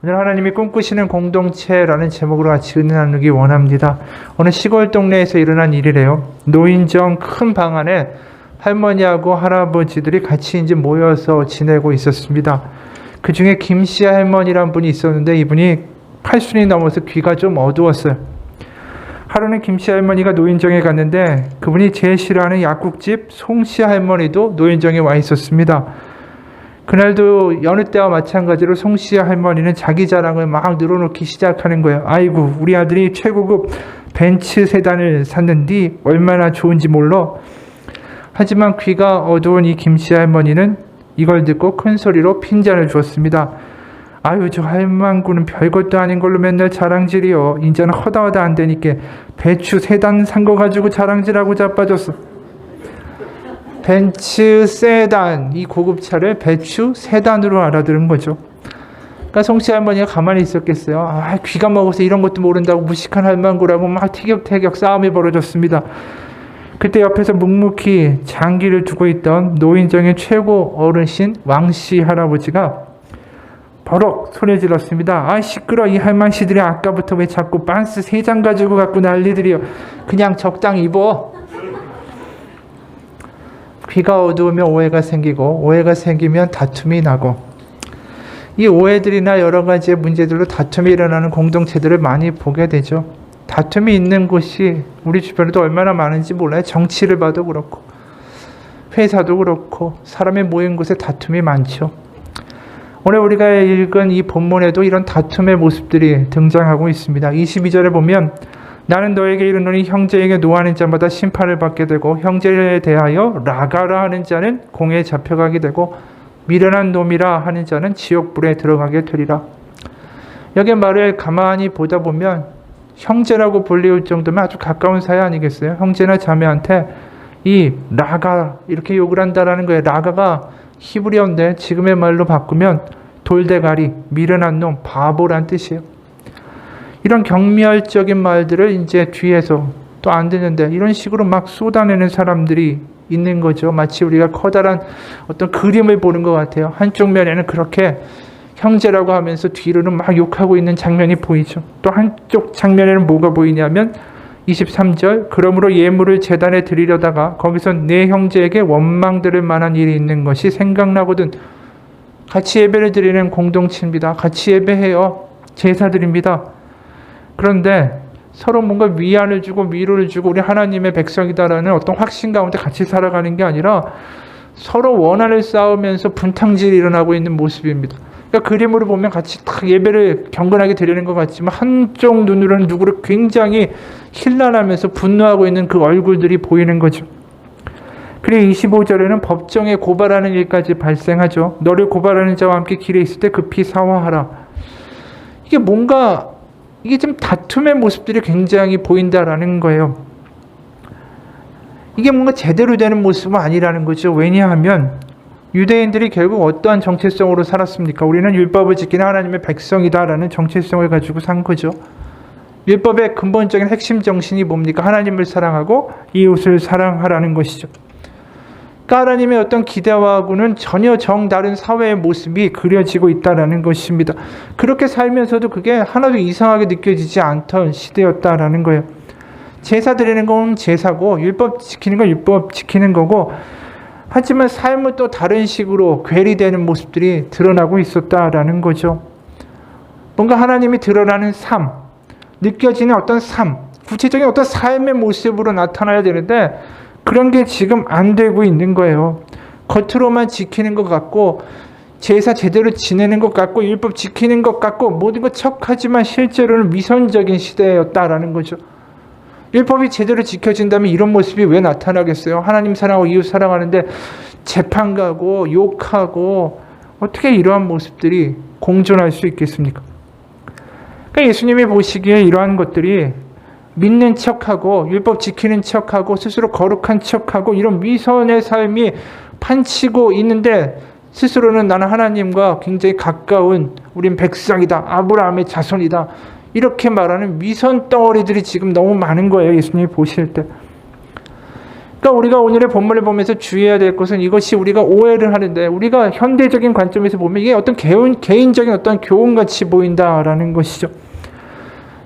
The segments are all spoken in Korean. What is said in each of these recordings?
오늘 하나님이 꿈꾸시는 공동체라는 제목으로 같이 은혜 나누기 원합니다. 어느 시골 동네에서 일어난 일이래요. 노인정 큰 방 안에 할머니하고 할아버지들이 같이 이제 모여서 지내고 있었습니다. 그 중에 김씨 할머니란 분이 있었는데 이분이 80이 넘어서 귀가 좀 어두웠어요. 하루는 김씨 할머니가 노인정에 갔는데 그분이 제일 싫어하는 약국집 송씨 할머니도 노인정에 와 있었습니다. 그날도 여느 때와 마찬가지로 송씨 할머니는 자기 자랑을 막 늘어놓기 시작하는 거예요. 아이고, 우리 아들이 최고급 벤츠 세단을 샀는데 얼마나 좋은지 몰라. 하지만 귀가 어두운 이 김씨 할머니는 이걸 듣고 큰 소리로 핀잔을 주었습니다. 아유, 저 할망구는 별것도 아닌 걸로 맨날 자랑질이요. 인자는 허다허다 안 되니까 배추 세단 산 거 가지고 자랑질하고 자빠졌어. 벤츠 세단, 이 고급차를 배추 세단으로 알아들은 거죠. 그러니까 송씨 할머니가 가만히 있었겠어요. 아, 귀가 먹어서 이런 것도 모른다고 무식한 할망구라고 막 티격태격 싸움이 벌어졌습니다. 그때 옆에서 묵묵히 장기를 두고 있던 노인정의 최고 어르신 왕씨 할아버지가 버럭 소리 질렀습니다. 아, 시끄러. 이 할망씨들이 아까부터 왜 자꾸 반스 3장 가지고 갖고 난리들이요. 그냥 적당히 입어. 귀가 어두우면 오해가 생기고, 오해가 생기면 다툼이 나고, 이 오해들이나 여러 가지의 문제들로 다툼이 일어나는 공동체들을 많이 보게 되죠. 다툼이 있는 곳이 우리 주변에도 얼마나 많은지 몰라요. 정치를 봐도 그렇고, 회사도 그렇고, 사람이 모인 곳에 다툼이 많죠. 오늘 우리가 읽은 이 본문에도 이런 다툼의 모습들이 등장하고 있습니다. 22절에 보면 나는 너에게 이르노니 형제에게 노하는 자마다 심판을 받게 되고 형제에 대하여 라가라 하는 자는 공에 잡혀가게 되고 미련한 놈이라 하는 자는 지옥불에 들어가게 되리라. 여기 말을 가만히 보다 보면 형제라고 불리울 정도면 아주 가까운 사이 아니겠어요? 형제나 자매한테 이 라가 이렇게 욕을 한다라는 거예요. 라가가 히브리어인데 지금의 말로 바꾸면 돌대가리, 미련한 놈, 바보란 뜻이에요. 이런 경멸적인 말들을 이제 뒤에서 또 안 듣는데 이런 식으로 막 쏟아내는 사람들이 있는 거죠. 마치 우리가 커다란 어떤 그림을 보는 것 같아요. 한쪽 면에는 그렇게 형제라고 하면서 뒤로는 막 욕하고 있는 장면이 보이죠. 또 한쪽 장면에는 뭐가 보이냐면 23절 그러므로 예물을 제단에 드리려다가 거기서 내 형제에게 원망 들을 만한 일이 있는 것이 생각나거든. 같이 예배를 드리는 공동체입니다. 같이 예배해요. 제사드립니다. 그런데 서로 뭔가 위안을 주고 위로를 주고 우리 하나님의 백성이다라는 어떤 확신 가운데 같이 살아가는 게 아니라 서로 원한을 쌓으면서 분탕질이 일어나고 있는 모습입니다. 그러니까 그림으로 보면 같이 딱 예배를 경건하게 드리는 것 같지만 한쪽 눈으로는 누구를 굉장히 힐난하면서 분노하고 있는 그 얼굴들이 보이는 거죠. 그리고 25절에는 법정에 고발하는 일까지 발생하죠. 너를 고발하는 자와 함께 길에 있을 때 급히 사화하라. 이게 뭔가 이게 좀 다툼의 모습들이 굉장히 보인다라는 거예요. 이게 뭔가 제대로 되는 모습은 아니라는 거죠. 왜냐하면 유대인들이 결국 어떠한 정체성으로 살았습니까? 우리는 율법을 지키는 하나님의 백성이다라는 정체성을 가지고 산 거죠. 율법의 근본적인 핵심 정신이 뭡니까? 하나님을 사랑하고 이웃을 사랑하라는 것이죠. 그러니까 하나님의 어떤 기대와는 전혀 정다른 사회의 모습이 그려지고 있다는 것입니다. 그렇게 살면서도 그게 하나도 이상하게 느껴지지 않던 시대였다라는 거예요. 제사 드리는 건 제사고 율법 지키는 건 율법 지키는 거고 하지만 삶은 또 다른 식으로 괴리되는 모습들이 드러나고 있었다라는 거죠. 뭔가 하나님이 드러나는 삶, 느껴지는 어떤 삶, 구체적인 어떤 삶의 모습으로 나타나야 되는데 그런 게 지금 안 되고 있는 거예요. 겉으로만 지키는 것 같고 제사 제대로 지내는 것 같고 율법 지키는 것 같고 모든 것 척하지만 실제로는 위선적인 시대였다라는 거죠. 율법이 제대로 지켜진다면 이런 모습이 왜 나타나겠어요? 하나님 사랑하고 이웃 사랑하는데 재판 가고 욕하고 어떻게 이러한 모습들이 공존할 수 있겠습니까? 그러니까 예수님이 보시기에 이러한 것들이 믿는 척하고 율법 지키는 척하고 스스로 거룩한 척하고 이런 위선의 삶이 판치고 있는데 스스로는 나는 하나님과 굉장히 가까운 우린 백성이다. 아브라함의 자손이다. 이렇게 말하는 위선 덩어리들이 지금 너무 많은 거예요. 예수님이 보실 때. 그러니까 우리가 오늘의 본문을 보면서 주의해야 될 것은 이것이 우리가 오해를 하는데 우리가 현대적인 관점에서 보면 이게 어떤 개인적인 어떤 교훈같이 보인다라는 것이죠.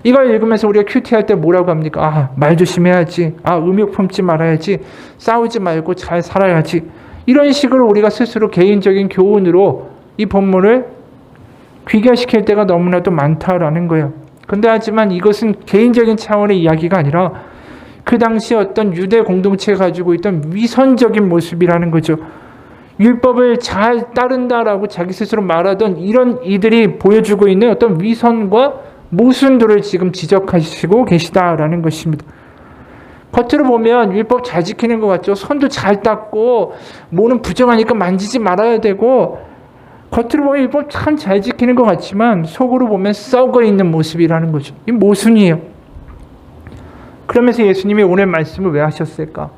이걸 읽으면서 우리가 큐티할 때 뭐라고 합니까? 말 조심해야지. 음욕 품지 말아야지. 싸우지 말고 잘 살아야지. 이런 식으로 우리가 스스로 개인적인 교훈으로 이 본문을 귀결시킬 때가 너무나도 많다라는 거예요. 근데 하지만 이것은 개인적인 차원의 이야기가 아니라 그 당시 어떤 유대 공동체가 가지고 있던 위선적인 모습이라는 거죠. 율법을 잘 따른다라고 자기 스스로 말하던 이런 이들이 보여주고 있는 어떤 위선과 모순들을 지금 지적하시고 계시다라는 것입니다. 겉으로 보면 율법 잘 지키는 것 같죠. 손도 잘 닦고 뭐는 부정하니까 만지지 말아야 되고 겉으로 보면 율법 참 잘 지키는 것 같지만 속으로 보면 썩어 있는 모습이라는 거죠. 이 모순이에요. 그러면서 예수님이 오늘 말씀을 왜 하셨을까?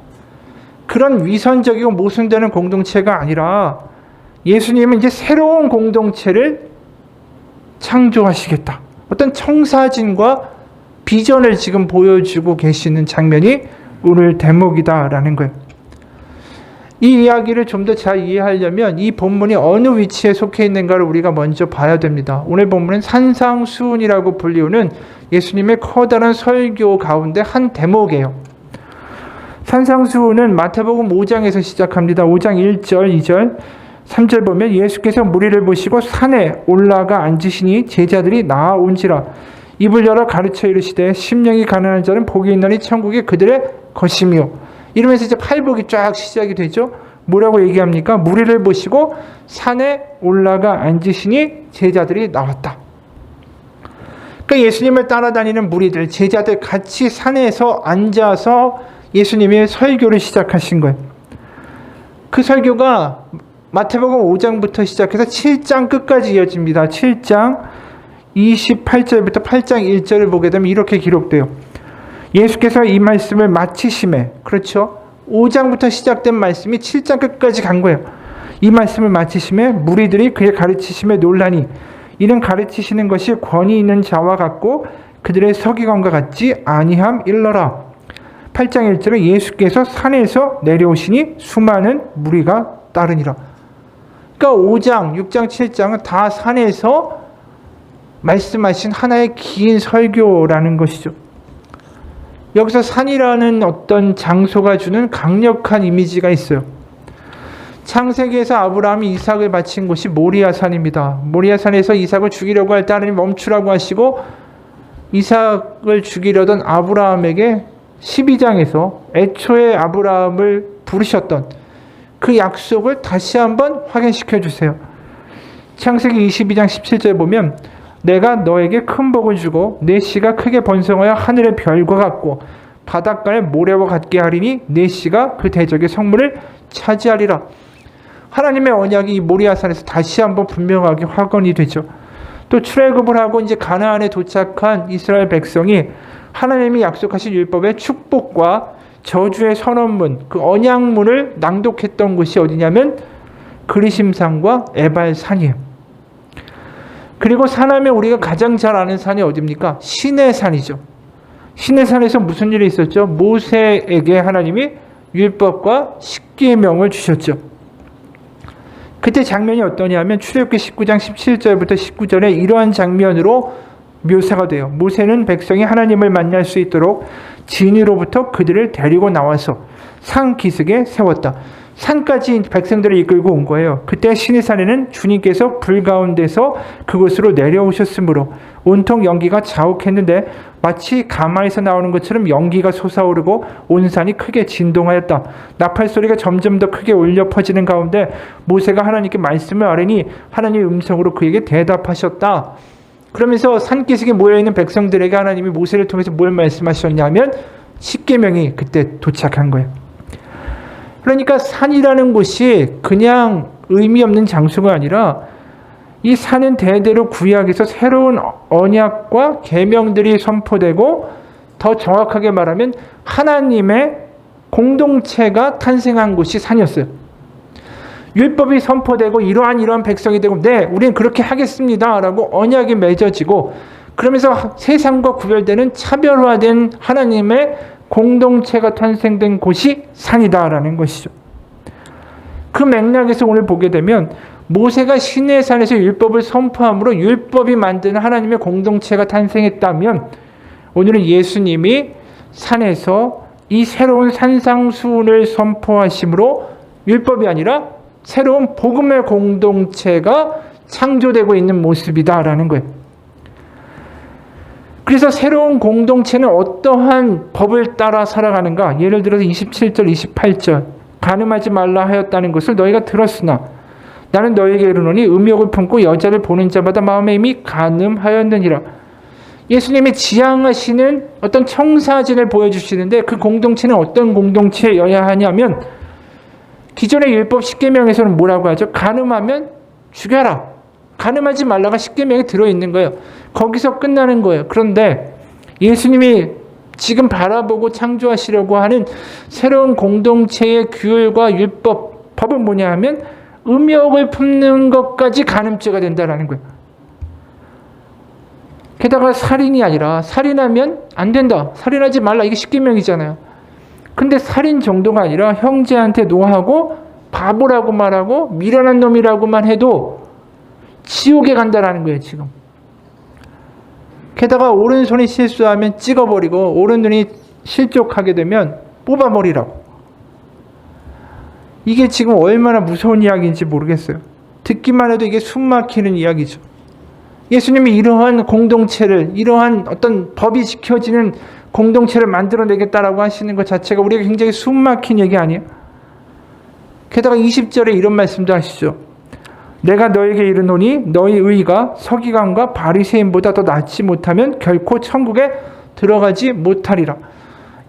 그런 위선적이고 모순되는 공동체가 아니라 예수님은 이제 새로운 공동체를 창조하시겠다. 어떤 청사진과 비전을 지금 보여주고 계시는 장면이 오늘 대목이다라는 거예요. 이 이야기를 좀 더 잘 이해하려면 이 본문이 어느 위치에 속해 있는가를 우리가 먼저 봐야 됩니다. 오늘 본문은 산상수훈이라고 불리우는 예수님의 커다란 설교 가운데 한 대목이에요. 산상수훈은 마태복음 5장에서 시작합니다. 5장 1절, 2절, 3절 보면 예수께서 무리를 보시고 산에 올라가 앉으시니 제자들이 나아온지라 입을 열어 가르쳐 이르시되 심령이 가난한 자는 복이 있나니 천국이 그들의 것이며 이러면서 이제 팔복이 쫙 시작이 되죠. 뭐라고 얘기합니까? 무리를 보시고 산에 올라가 앉으시니 제자들이 나왔다. 그러니까 예수님을 따라다니는 무리들, 제자들 같이 산에서 앉아서 예수님의 설교를 시작하신 거예요. 그 설교가 마태복음 5장부터 시작해서 7장 끝까지 이어집니다. 7장 28절부터 8장 1절을 보게 되면 이렇게 기록돼요. 예수께서 이 말씀을 마치심에, 그렇죠? 5장부터 시작된 말씀이 7장 끝까지 간 거예요. 이 말씀을 마치심에 무리들이 그의 가르치심에 놀라니 이는 가르치시는 것이 권위 있는 자와 같고 그들의 서기관과 같지 아니함 일러라. 8장 1절에 예수께서 산에서 내려오시니 수많은 무리가 따르니라. 그러니까 5장, 6장, 7장은 다 산에서 말씀하신 하나의 긴 설교라는 것이죠. 여기서 산이라는 어떤 장소가 주는 강력한 이미지가 있어요. 창세기에서 아브라함이 이삭을 바친 곳이 모리아산입니다. 모리아산에서 이삭을 죽이려고 할 때 하나님 멈추라고 하시고 이삭을 죽이려던 아브라함에게 12장에서 애초에 아브라함을 부르셨던 그 약속을 다시 한번 확인시켜 주세요. 창세기 22장 17절 보면 내가 너에게 큰 복을 주고 내 씨가 크게 번성하여 하늘의 별과 같고 바닷가의 모래와 같게 하리니 내 씨가 그 대적의 성문을 차지하리라. 하나님의 언약이 이 모리아산에서 다시 한번 분명하게 확언이 되죠. 또 출애굽을 하고 이제 가나안에 도착한 이스라엘 백성이 하나님이 약속하신 율법의 축복과 저주의 선언문, 그 언약문을 낭독했던 곳이 어디냐면 그리심산과 에발산이에요. 그리고 산하면 우리가 가장 잘 아는 산이 어디입니까? 시내산이죠. 시내산에서 무슨 일이 있었죠? 모세에게 하나님이 율법과 십계명을 주셨죠. 그때 장면이 어떠냐면 출애굽기 19장 17절부터 19절에 이러한 장면으로 묘사가 돼요. 모세는 백성이 하나님을 만날 수 있도록 진위로부터 그들을 데리고 나와서 산 기슭에 세웠다. 산까지 백성들을 이끌고 온 거예요. 그때 시내산에는 주님께서 불 가운데서 그곳으로 내려오셨으므로 온통 연기가 자욱했는데 마치 가마에서 나오는 것처럼 연기가 솟아오르고 온 산이 크게 진동하였다. 나팔 소리가 점점 더 크게 울려 퍼지는 가운데 모세가 하나님께 말씀을 아뢰니 하나님의 음성으로 그에게 대답하셨다. 그러면서 산기슭에 모여있는 백성들에게 하나님이 모세를 통해서 뭘 말씀하셨냐면 십계명이 그때 도착한 거예요. 그러니까 산이라는 곳이 그냥 의미 없는 장소가 아니라 이 산은 대대로 구약에서 새로운 언약과 계명들이 선포되고 더 정확하게 말하면 하나님의 공동체가 탄생한 곳이 산이었어요. 율법이 선포되고 이러한 백성이 되고 네, 우리는 그렇게 하겠습니다 라고 언약이 맺어지고 그러면서 세상과 구별되는 차별화된 하나님의 공동체가 탄생된 곳이 산이다라는 것이죠. 그 맥락에서 오늘 보게 되면 모세가 시내산에서 율법을 선포함으로 율법이 만드는 하나님의 공동체가 탄생했다면, 오늘은 예수님이 산에서 이 새로운 산상수훈을 선포하심으로 율법이 아니라 새로운 복음의 공동체가 창조되고 있는 모습이다라는 거예요. 그래서 새로운 공동체는 어떠한 법을 따라 살아가는가? 예를 들어서 27절, 28절 간음하지 말라 하였다는 것을 너희가 들었으나 나는 너희에게 이르노니 음욕을 품고 여자를 보는 자마다 마음에 이미 간음하였느니라. 예수님이 지향하시는 어떤 청사진을 보여주시는데, 그 공동체는 어떤 공동체여야 하냐면, 기존의 율법 10계명에서는 뭐라고 하죠? 간음하면 죽여라. 간음하지 말라가 10계명에 들어있는 거예요. 거기서 끝나는 거예요. 그런데 예수님이 지금 바라보고 창조하시려고 하는 새로운 공동체의 규율과 율법, 법은 뭐냐 하면 음욕을 품는 것까지 간음죄가 된다는 거예요. 게다가 살인이 아니라, 살인하면 안 된다, 살인하지 말라, 이게 10계명이잖아요. 근데 살인 정도가 아니라 형제한테 노하고 바보라고 말하고 미련한 놈이라고만 해도 지옥에 간다라는 거예요, 지금. 게다가 오른손이 실수하면 찍어버리고 오른눈이 실족하게 되면 뽑아버리라고. 이게 지금 얼마나 무서운 이야기인지 모르겠어요. 듣기만 해도 이게 숨막히는 이야기죠. 예수님이 이러한 공동체를, 이러한 어떤 법이 지켜지는 공동체를 만들어내겠다라고 하시는 것 자체가 우리가 굉장히 숨막힌 얘기 아니에요? 게다가 20절에 이런 말씀도 하시죠. 내가 너에게 이르노니 너희 의가 서기관과 바리새인보다 더 낫지 못하면 결코 천국에 들어가지 못하리라.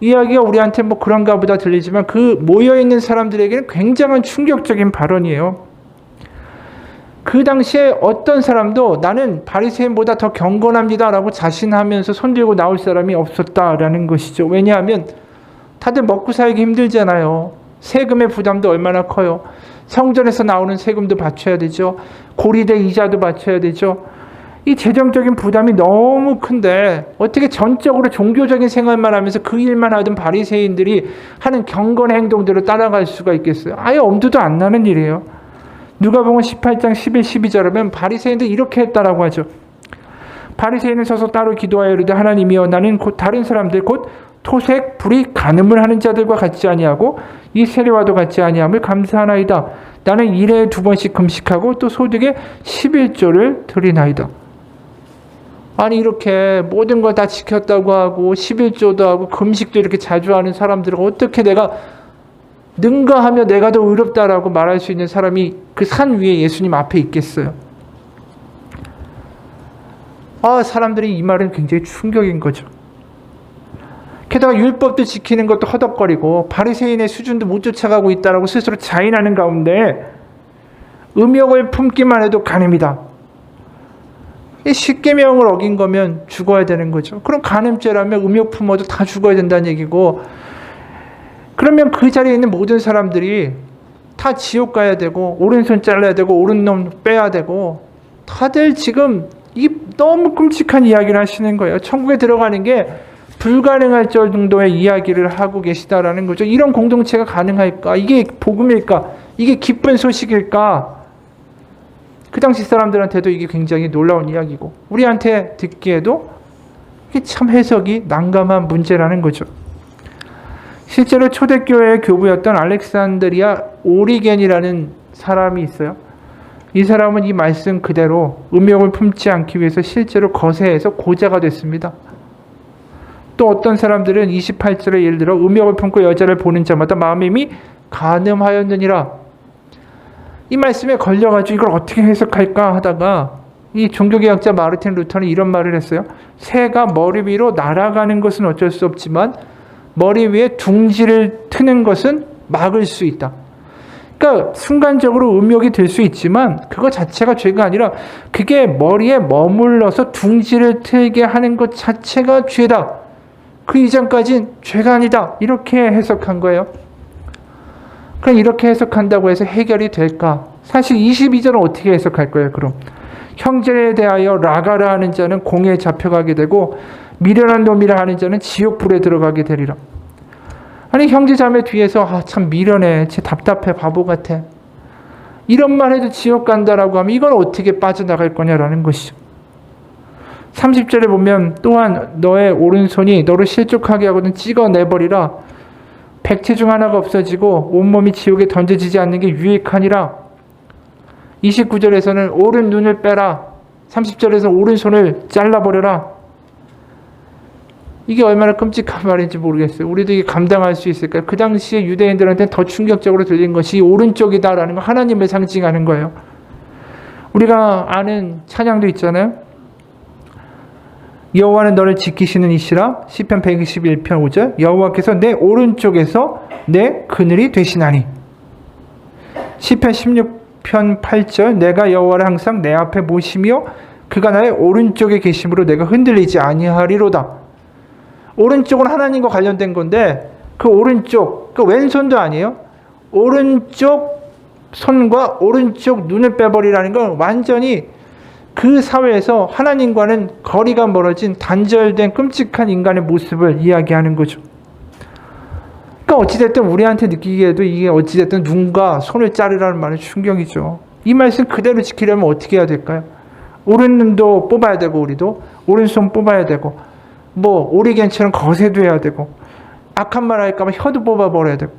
이야기가 우리한테 뭐 그런가 보다 들리지만 그 모여있는 사람들에게는 굉장한 충격적인 발언이에요. 그 당시에 어떤 사람도 나는 바리새인보다 더 경건합니다라고 자신하면서 손들고 나올 사람이 없었다라는 것이죠. 왜냐하면 다들 먹고 살기 힘들잖아요. 세금의 부담도 얼마나 커요. 성전에서 나오는 세금도 바쳐야 되죠. 고리대 이자도 바쳐야 되죠. 이 재정적인 부담이 너무 큰데 어떻게 전적으로 종교적인 생활만 하면서 그 일만 하던 바리새인들이 하는 경건의 행동들을 따라갈 수가 있겠어요? 아예 엄두도 안 나는 일이에요. 누가복음 18장 11, 12절 하면 바리새인들 이렇게 했다라고 하죠. 바리새인은 서서 따로 기도하여 이르되 하나님이여 나는 곧 다른 사람들 곧 토색, 불이, 간음을 하는 자들과 같지 아니하고 이 세리와도 같지 아니함을 감사하나이다. 나는 일에 2번씩 금식하고 또 소득의 11조를 드리나이다. 아니 이렇게 모든 걸 다 지켰다고 하고 11조도 하고 금식도 이렇게 자주 하는 사람들은 어떻게 내가 능가하며 내가 더 의롭다라고 말할 수 있는 사람이 그 산 위에 예수님 앞에 있겠어요? 사람들이 이 말은 굉장히 충격인 거죠. 게다가 율법도 지키는 것도 허덕거리고 바리새인의 수준도 못 쫓아가고 있다라고 스스로 자인하는 가운데 음욕을 품기만 해도 간음이다. 이 10계명을 어긴 거면 죽어야 되는 거죠. 그럼 간음죄라면 음욕 품어도 다 죽어야 된다는 얘기고, 그러면 그 자리에 있는 모든 사람들이 다 지옥 가야 되고 오른손 잘라야 되고 오른놈 빼야 되고, 다들 지금 이 너무 끔찍한 이야기를 하시는 거예요. 천국에 들어가는 게 불가능할 정도의 이야기를 하고 계시다라는 거죠. 이런 공동체가 가능할까? 이게 복음일까? 이게 기쁜 소식일까? 그 당시 사람들한테도 이게 굉장히 놀라운 이야기고 우리한테 듣기에도 이게 참 해석이 난감한 문제라는 거죠. 실제로 초대교회의 교부였던 알렉산드리아 오리겐이라는 사람이 있어요. 이 사람은 이 말씀 그대로 음욕을 품지 않기 위해서 실제로 거세해서 고자가 됐습니다. 또 어떤 사람들은 28절에 예를 들어 음욕을 품고 여자를 보는 자마다 마음에 이미 간음하였느니라. 이 말씀에 걸려가지고 이걸 어떻게 해석할까 하다가 이 종교개혁자 마르틴 루터는 이런 말을 했어요. 새가 머리 위로 날아가는 것은 어쩔 수 없지만 머리 위에 둥지를 트는 것은 막을 수 있다. 그러니까 순간적으로 음욕이 될 수 있지만 그거 자체가 죄가 아니라 그게 머리에 머물러서 둥지를 틀게 하는 것 자체가 죄다. 그 이전까지는 죄가 아니다. 이렇게 해석한 거예요. 그럼 이렇게 해석한다고 해서 해결이 될까? 사실 22절은 어떻게 해석할 거예요, 그럼? 형제에 대하여 라가라 하는 자는 공에 잡혀가게 되고 미련한 놈이라 하는 자는 지옥불에 들어가게 되리라. 아니 형제 자매 뒤에서 참 미련해, 쟤 답답해, 바보 같아, 이런 말 해도 지옥 간다라고 하면 이건 어떻게 빠져나갈 거냐라는 것이죠. 30절에 보면 또한 너의 오른손이 너를 실족하게 하거든 찍어내버리라. 백체 중 하나가 없어지고 온몸이 지옥에 던져지지 않는 게 유익하니라. 29절에서는 오른 눈을 빼라. 30절에서 오른손을 잘라버려라. 이게 얼마나 끔찍한 말인지 모르겠어요. 우리도 이게 감당할 수 있을까요? 그 당시에 유대인들한테는 더 충격적으로 들린 것이 오른쪽이다라는 거, 하나님을 상징하는 거예요. 우리가 아는 찬양도 있잖아요. 여호와는 너를 지키시는 이시라. 시편 121편 5절. 여호와께서 내 오른쪽에서 내 그늘이 되시나니. 시편 16편 8절. 내가 여호와를 항상 내 앞에 모시며 그가 나의 오른쪽에 계심으로 내가 흔들리지 아니하리로다. 오른쪽은 하나님과 관련된 건데 그 오른쪽, 그 왼손도 아니에요. 오른쪽 손과 오른쪽 눈을 빼버리라는 건 완전히 그 사회에서 하나님과는 거리가 멀어진 단절된 끔찍한 인간의 모습을 이야기하는 거죠. 그러니까 어찌됐든 우리한테 느끼기에도 이게 어찌됐든 눈과 손을 자르라는 말은 충격이죠. 이 말씀 그대로 지키려면 어떻게 해야 될까요? 오른 눈도 뽑아야 되고, 우리도 오른손 뽑아야 되고, 뭐 오리겐처럼 거세도 해야 되고, 악한 말 할까봐 혀도 뽑아버려야 되고.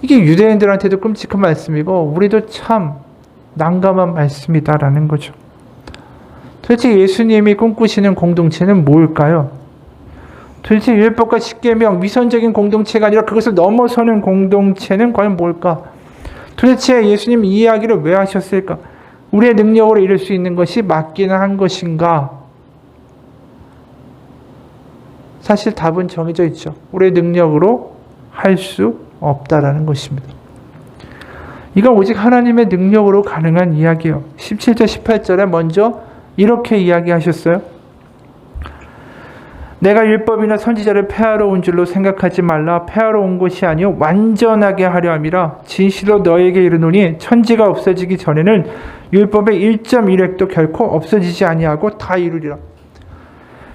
이게 유대인들한테도 끔찍한 말씀이고 우리도 참 난감한 말씀이다라는 거죠. 도대체 예수님이 꿈꾸시는 공동체는 뭘까요? 도대체 율법과 십계명, 위선적인 공동체가 아니라 그것을 넘어서는 공동체는 과연 뭘까? 도대체 예수님 이 이야기를 왜 하셨을까? 우리의 능력으로 이룰 수 있는 것이 맞기는 한 것인가? 사실 답은 정해져 있죠. 우리의 능력으로 할 수 없다라는 것입니다. 이건 오직 하나님의 능력으로 가능한 이야기예요. 17절 18절에 먼저 이렇게 이야기하셨어요. 내가 율법이나 선지자를 폐하러 온 줄로 생각하지 말라. 폐하러 온 것이 아니요 완전하게 하려 함이라. 진실로 너에게 이르노니 천지가 없어지기 전에는 율법의 1.1획도 결코 없어지지 아니하고 다 이루리라.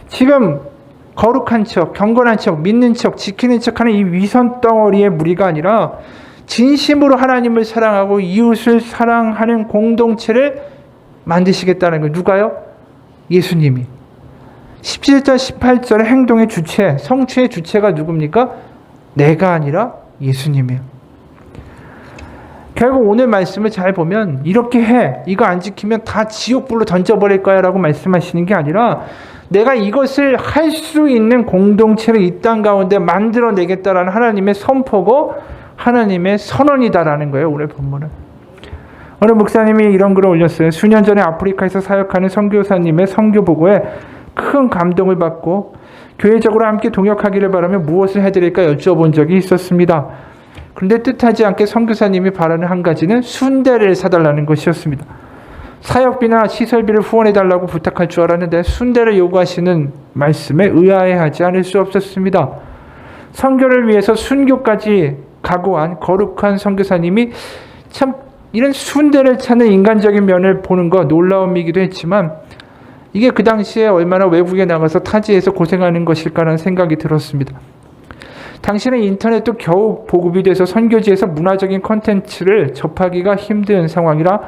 지금 거룩한 척, 경건한 척, 믿는 척, 지키는 척하는 이 위선 덩어리의 무리가 아니라 진심으로 하나님을 사랑하고 이웃을 사랑하는 공동체를 만드시겠다는 거예요. 누가요? 예수님이. 17절 18절의 행동의 주체, 성취의 주체가 누굽니까? 내가 아니라 예수님이에요. 결국 오늘 말씀을 잘 보면 이렇게 해, 이거 안 지키면 다 지옥불로 던져버릴 거야 라고 말씀하시는 게 아니라 내가 이것을 할 수 있는 공동체를 이 땅 가운데 만들어내겠다라는 하나님의 선포고 하나님의 선언이다라는 거예요. 오늘 본문은. 어느 목사님이 이런 글을 올렸어요. 수년 전에 아프리카에서 사역하는 선교사님의 선교 보고에 큰 감동을 받고 교회적으로 함께 동역하기를 바라며 무엇을 해드릴까 여쭤본 적이 있었습니다. 그런데 뜻하지 않게 선교사님이 바라는 한 가지는 순대를 사달라는 것이었습니다. 사역비나 시설비를 후원해달라고 부탁할 줄 알았는데 순대를 요구하시는 말씀에 의아해하지 않을 수 없었습니다. 선교를 위해서 순교까지 각오한 거룩한 선교사님이 참 이런 순대를 찾는 인간적인 면을 보는 거 놀라움이기도 했지만 이게 그 당시에 얼마나 외국에 나가서 타지에서 고생하는 것일까라는 생각이 들었습니다. 당시는 인터넷도 겨우 보급이 돼서 선교지에서 문화적인 콘텐츠를 접하기가 힘든 상황이라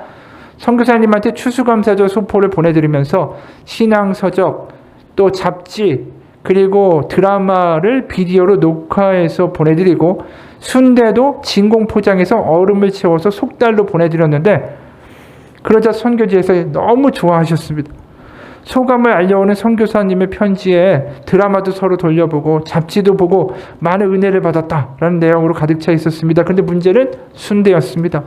선교사님한테 추수감사절 소포를 보내드리면서 신앙서적, 또 잡지, 그리고 드라마를 비디오로 녹화해서 보내드리고 순대도 진공 포장해서 얼음을 채워서 속달로 보내드렸는데 그러자 선교지에서 너무 좋아하셨습니다. 소감을 알려오는 선교사님의 편지에 드라마도 서로 돌려보고 잡지도 보고 많은 은혜를 받았다라는 내용으로 가득 차 있었습니다. 그런데 문제는 순대였습니다.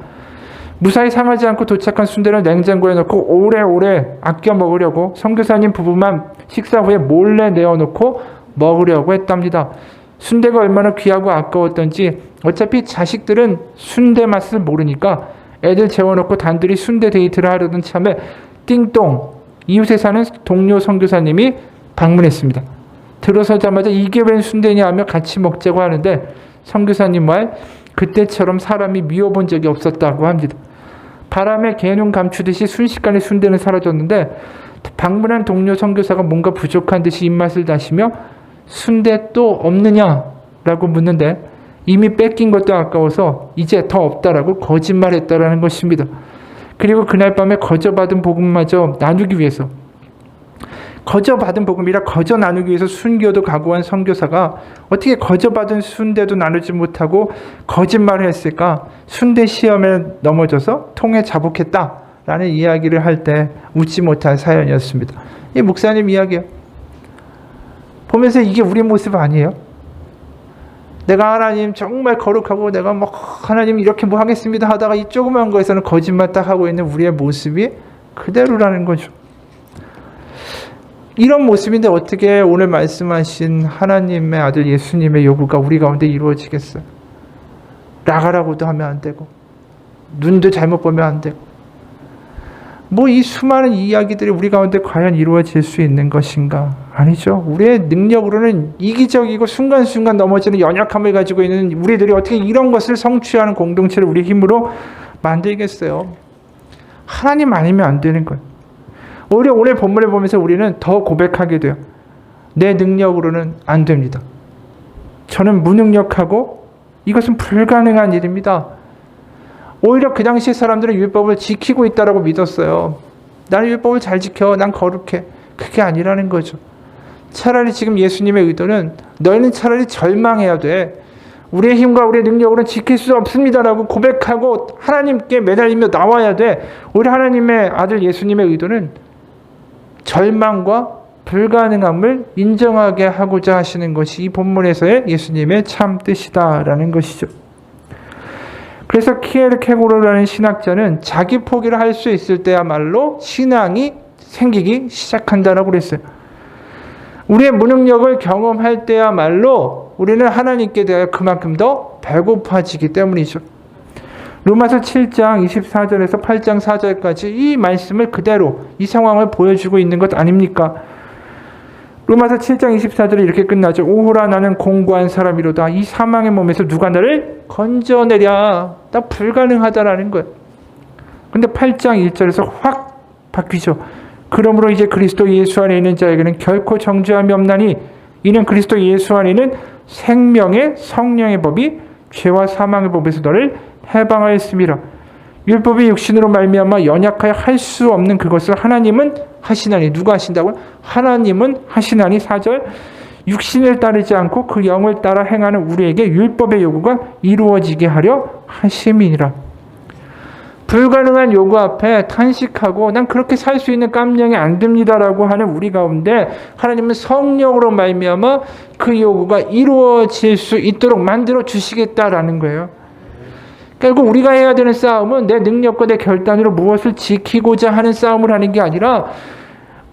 무사히 상하지 않고 도착한 순대를 냉장고에 넣고 오래오래 아껴 먹으려고 선교사님 부부만 식사 후에 몰래 내어놓고 먹으려고 했답니다. 순대가 얼마나 귀하고 아까웠던지 어차피 자식들은 순대 맛을 모르니까 애들 재워놓고 단둘이 순대 데이트를 하려던 참에 띵동 이웃에 사는 동료 선교사님이 방문했습니다. 들어서자마자 이게 웬 순대냐 하며 같이 먹자고 하는데 선교사님 말 그때처럼 사람이 미워본 적이 없었다고 합니다. 바람에 개눈 감추듯이 순식간에 순대는 사라졌는데 방문한 동료 선교사가 뭔가 부족한 듯이 입맛을 다시며 순대 또 없느냐라고 라고 묻는데 이미 뺏긴 것도 아까워서 이제 더 없다라고 거짓말했다라는 것입니다. 그리고 그날 밤에 거저받은 복음마저 나누기 위해서, 거저받은 복음이라 거저 나누기 위해서 순교도 각오한 선교사가 어떻게 거저받은 순대도 나누지 못하고 거짓말을 했을까? 순대 시험에 넘어져서 통에 자복했다라는 이야기를 할 때 웃지 못한 사연이었습니다. 이 목사님 이야기예요. 보면서 이게 우리 모습 아니에요? 내가 하나님 정말 거룩하고 내가 뭐 하나님 이렇게 뭐 하겠습니다 하다가 이 조그만 거에서는 거짓말 딱 하고 있는 우리의 모습이 그대로라는 거죠. 이런 모습인데 어떻게 오늘 말씀하신 하나님의 아들 예수님의 요구가 우리 가운데 이루어지겠어요? 나가라고도 하면 안 되고 눈도 잘못 보면 안 되고 뭐 이 수많은 이야기들이 우리 가운데 과연 이루어질 수 있는 것인가? 아니죠. 우리의 능력으로는 이기적이고 순간순간 넘어지는 연약함을 가지고 있는 우리들이 어떻게 이런 것을 성취하는 공동체를 우리 힘으로 만들겠어요? 하나님 아니면 안 되는 거예요. 오히려 오늘 본문을 보면서 우리는 더 고백하게 돼요. 내 능력으로는 안 됩니다. 저는 무능력하고 이것은 불가능한 일입니다. 오히려 그 당시 사람들은 율법을 지키고 있다라고 믿었어요. 나는 율법을 잘 지켜. 난 거룩해. 그게 아니라는 거죠. 차라리 지금 예수님의 의도는 너희는 차라리 절망해야 돼. 우리의 힘과 우리의 능력으로는 지킬 수 없습니다라고 고백하고 하나님께 매달리며 나와야 돼. 오히려 하나님의 아들 예수님의 의도는 절망과 불가능함을 인정하게 하고자 하시는 것이 이 본문에서의 예수님의 참 뜻이다라는 것이죠. 그래서 키에르케고르라는 신학자는 자기 포기를 할 수 있을 때야말로 신앙이 생기기 시작한다라고 그랬어요. 우리의 무능력을 경험할 때야말로 우리는 하나님께 대하여 그만큼 더 배고파지기 때문이죠. 로마서 7장 24절에서 8장 4절까지 이 말씀을 그대로 이 상황을 보여주고 있는 것 아닙니까? 로마서 7장 24절에 이렇게 끝나죠. 오호라 나는 공고한 사람이로다. 이 사망의 몸에서 누가 나를 건져내랴. 나 불가능하다라는 거예요. 근데 8장 1절에서 확 바뀌죠. 그러므로 이제 그리스도 예수 안에 있는 자에게는 결코 정죄함이 없나니 이는 그리스도 예수 안에 있는 생명의 성령의 법이 죄와 사망의 법에서 너를 해방하였습니다. 율법이 육신으로 말미암아 연약하여 할 수 없는 그것을 하나님은 하시나니. 누가 하신다고요? 하나님은 하시나니. 4절 육신을 따르지 않고 그 영을 따라 행하는 우리에게 율법의 요구가 이루어지게 하려 하심이니라. 불가능한 요구 앞에 탄식하고 난 그렇게 살 수 있는 깜냥이 안 됩니다라고 하는 우리 가운데 하나님은 성령으로 말미암아 그 요구가 이루어질 수 있도록 만들어 주시겠다라는 거예요. 결국 우리가 해야 되는 싸움은 내 능력과 내 결단으로 무엇을 지키고자 하는 싸움을 하는 게 아니라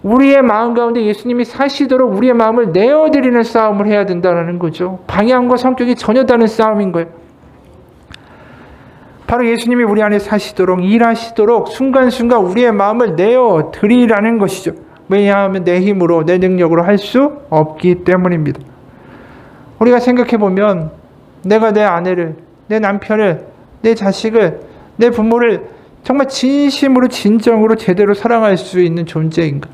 우리의 마음 가운데 예수님이 사시도록 우리의 마음을 내어드리는 싸움을 해야 된다는 거죠. 방향과 성격이 전혀 다른 싸움인 거예요. 바로 예수님이 우리 안에 사시도록 일하시도록 순간순간 우리의 마음을 내어드리라는 것이죠. 왜냐하면 내 힘으로 내 능력으로 할 수 없기 때문입니다. 우리가 생각해보면 내가 내 아내를, 내 남편을, 내 자식을, 내 부모를 정말 진심으로 진정으로 제대로 사랑할 수 있는 존재인가?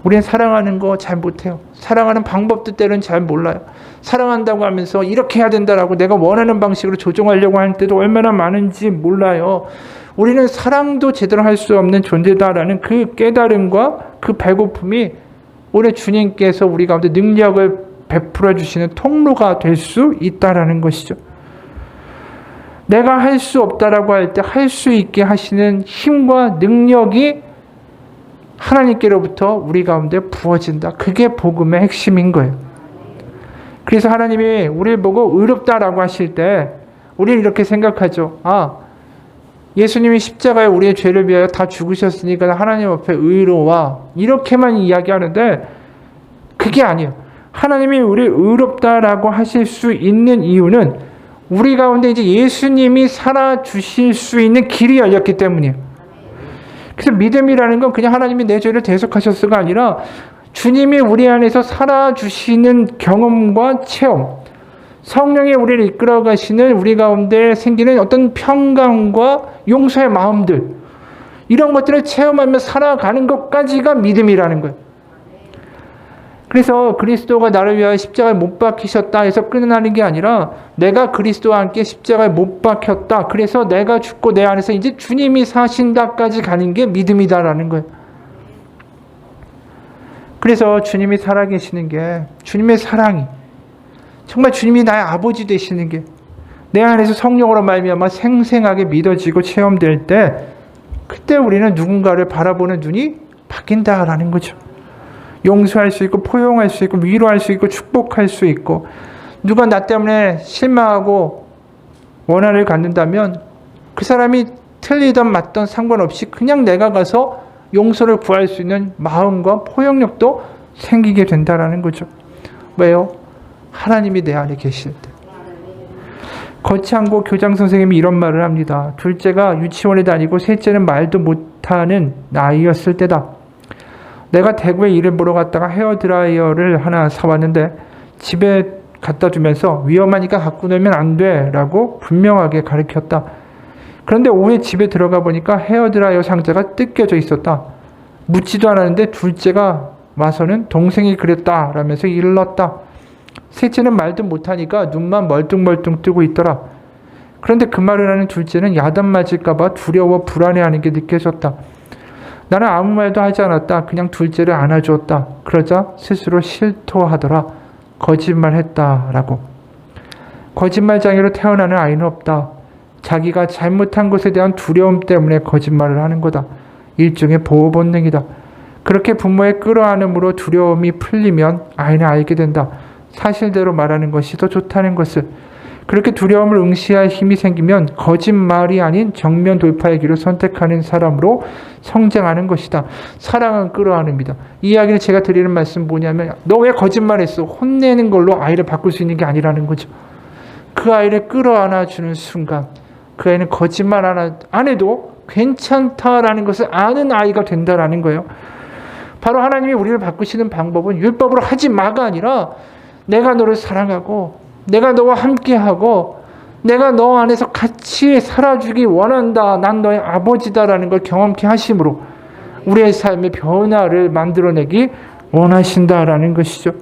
우리는 사랑하는 거 잘 못해요. 사랑하는 방법도 때로는 잘 몰라요. 사랑한다고 하면서 이렇게 해야 된다라고 내가 원하는 방식으로 조종하려고 하는 때도 얼마나 많은지 몰라요. 우리는 사랑도 제대로 할 수 없는 존재다라는 그 깨달음과 그 배고픔이 오늘 주님께서 우리 가운데 능력을 베풀어 주시는 통로가 될 수 있다라는 것이죠. 내가 할 수 없다라고 할 때 할 수 있게 하시는 힘과 능력이 하나님께로부터 우리 가운데 부어진다. 그게 복음의 핵심인 거예요. 그래서 하나님이 우리를 보고 의롭다라고 하실 때 우리는 이렇게 생각하죠. 아, 예수님이 십자가에 우리의 죄를 위하여 다 죽으셨으니까 하나님 앞에 의로와 이렇게만 이야기하는데 그게 아니에요. 하나님이 우리를 의롭다라고 하실 수 있는 이유는 우리 가운데 이제 예수님이 살아주실 수 있는 길이 열렸기 때문이에요. 그래서 믿음이라는 건 그냥 하나님이 내 죄를 대속하셨어가 아니라 주님이 우리 안에서 살아주시는 경험과 체험, 성령이 우리를 이끌어 가시는 우리 가운데 생기는 어떤 평강과 용서의 마음들, 이런 것들을 체험하며 살아가는 것까지가 믿음이라는 거예요. 그래서 그리스도가 나를 위하여 십자가에 못 박히셨다 해서 끝나는 게 아니라 내가 그리스도와 함께 십자가에 못 박혔다. 그래서 내가 죽고 내 안에서 이제 주님이 사신다까지 가는 게 믿음이다라는 거예요. 그래서 주님이 살아계시는 게, 주님의 사랑이, 정말 주님이 나의 아버지 되시는 게 내 안에서 성령으로 말미암아 생생하게 믿어지고 체험될 때, 그때 우리는 누군가를 바라보는 눈이 바뀐다라는 거죠. 용서할 수 있고 포용할 수 있고 위로할 수 있고 축복할 수 있고, 누가 나 때문에 실망하고 원한을 갖는다면 그 사람이 틀리든 맞든 상관없이 그냥 내가 가서 용서를 구할 수 있는 마음과 포용력도 생기게 된다라는 거죠. 왜요? 하나님이 내 안에 계실 때. 거창고 교장 선생님이 이런 말을 합니다. 둘째가 유치원에 다니고 셋째는 말도 못하는 나이였을 때다. 내가 대구에 일을 보러 갔다가 헤어드라이어를 하나 사왔는데 집에 갖다 두면서 위험하니까 갖고 놀면 안 돼 라고 분명하게 가르쳤다. 그런데 오후에 집에 들어가 보니까 헤어드라이어 상자가 뜯겨져 있었다. 묻지도 않았는데 둘째가 와서는 동생이 그랬다 라면서 일렀다. 셋째는 말도 못하니까 눈만 멀뚱멀뚱 뜨고 있더라. 그런데 그 말을 하는 둘째는 야단 맞을까 봐 두려워 불안해하는 게 느껴졌다. 나는 아무 말도 하지 않았다. 그냥 둘째를 안아주었다. 그러자 스스로 실토하더라. 거짓말했다라고. 거짓말장애로 태어나는 아이는 없다. 자기가 잘못한 것에 대한 두려움 때문에 거짓말을 하는 거다. 일종의 보호 본능이다. 그렇게 부모의 끌어안음으로 두려움이 풀리면 아이는 알게 된다. 사실대로 말하는 것이 더 좋다는 것을. 그렇게 두려움을 응시할 힘이 생기면 거짓말이 아닌 정면 돌파의 길을 선택하는 사람으로 성장하는 것이다. 사랑은 끌어안습니다. 이 이야기를 제가 드리는 말씀은 뭐냐면, 너 왜 거짓말했어? 혼내는 걸로 아이를 바꿀 수 있는 게 아니라는 거죠. 그 아이를 끌어안아주는 순간 그 아이는 거짓말 안 해도 괜찮다라는 것을 아는 아이가 된다라는 거예요. 바로 하나님이 우리를 바꾸시는 방법은 율법으로 하지 마가 아니라, 내가 너를 사랑하고 내가 너와 함께하고 내가 너 안에서 같이 살아주기 원한다. 난 너의 아버지다라는 걸 경험케 하심으로 우리의 삶의 변화를 만들어내기 원하신다라는 것이죠.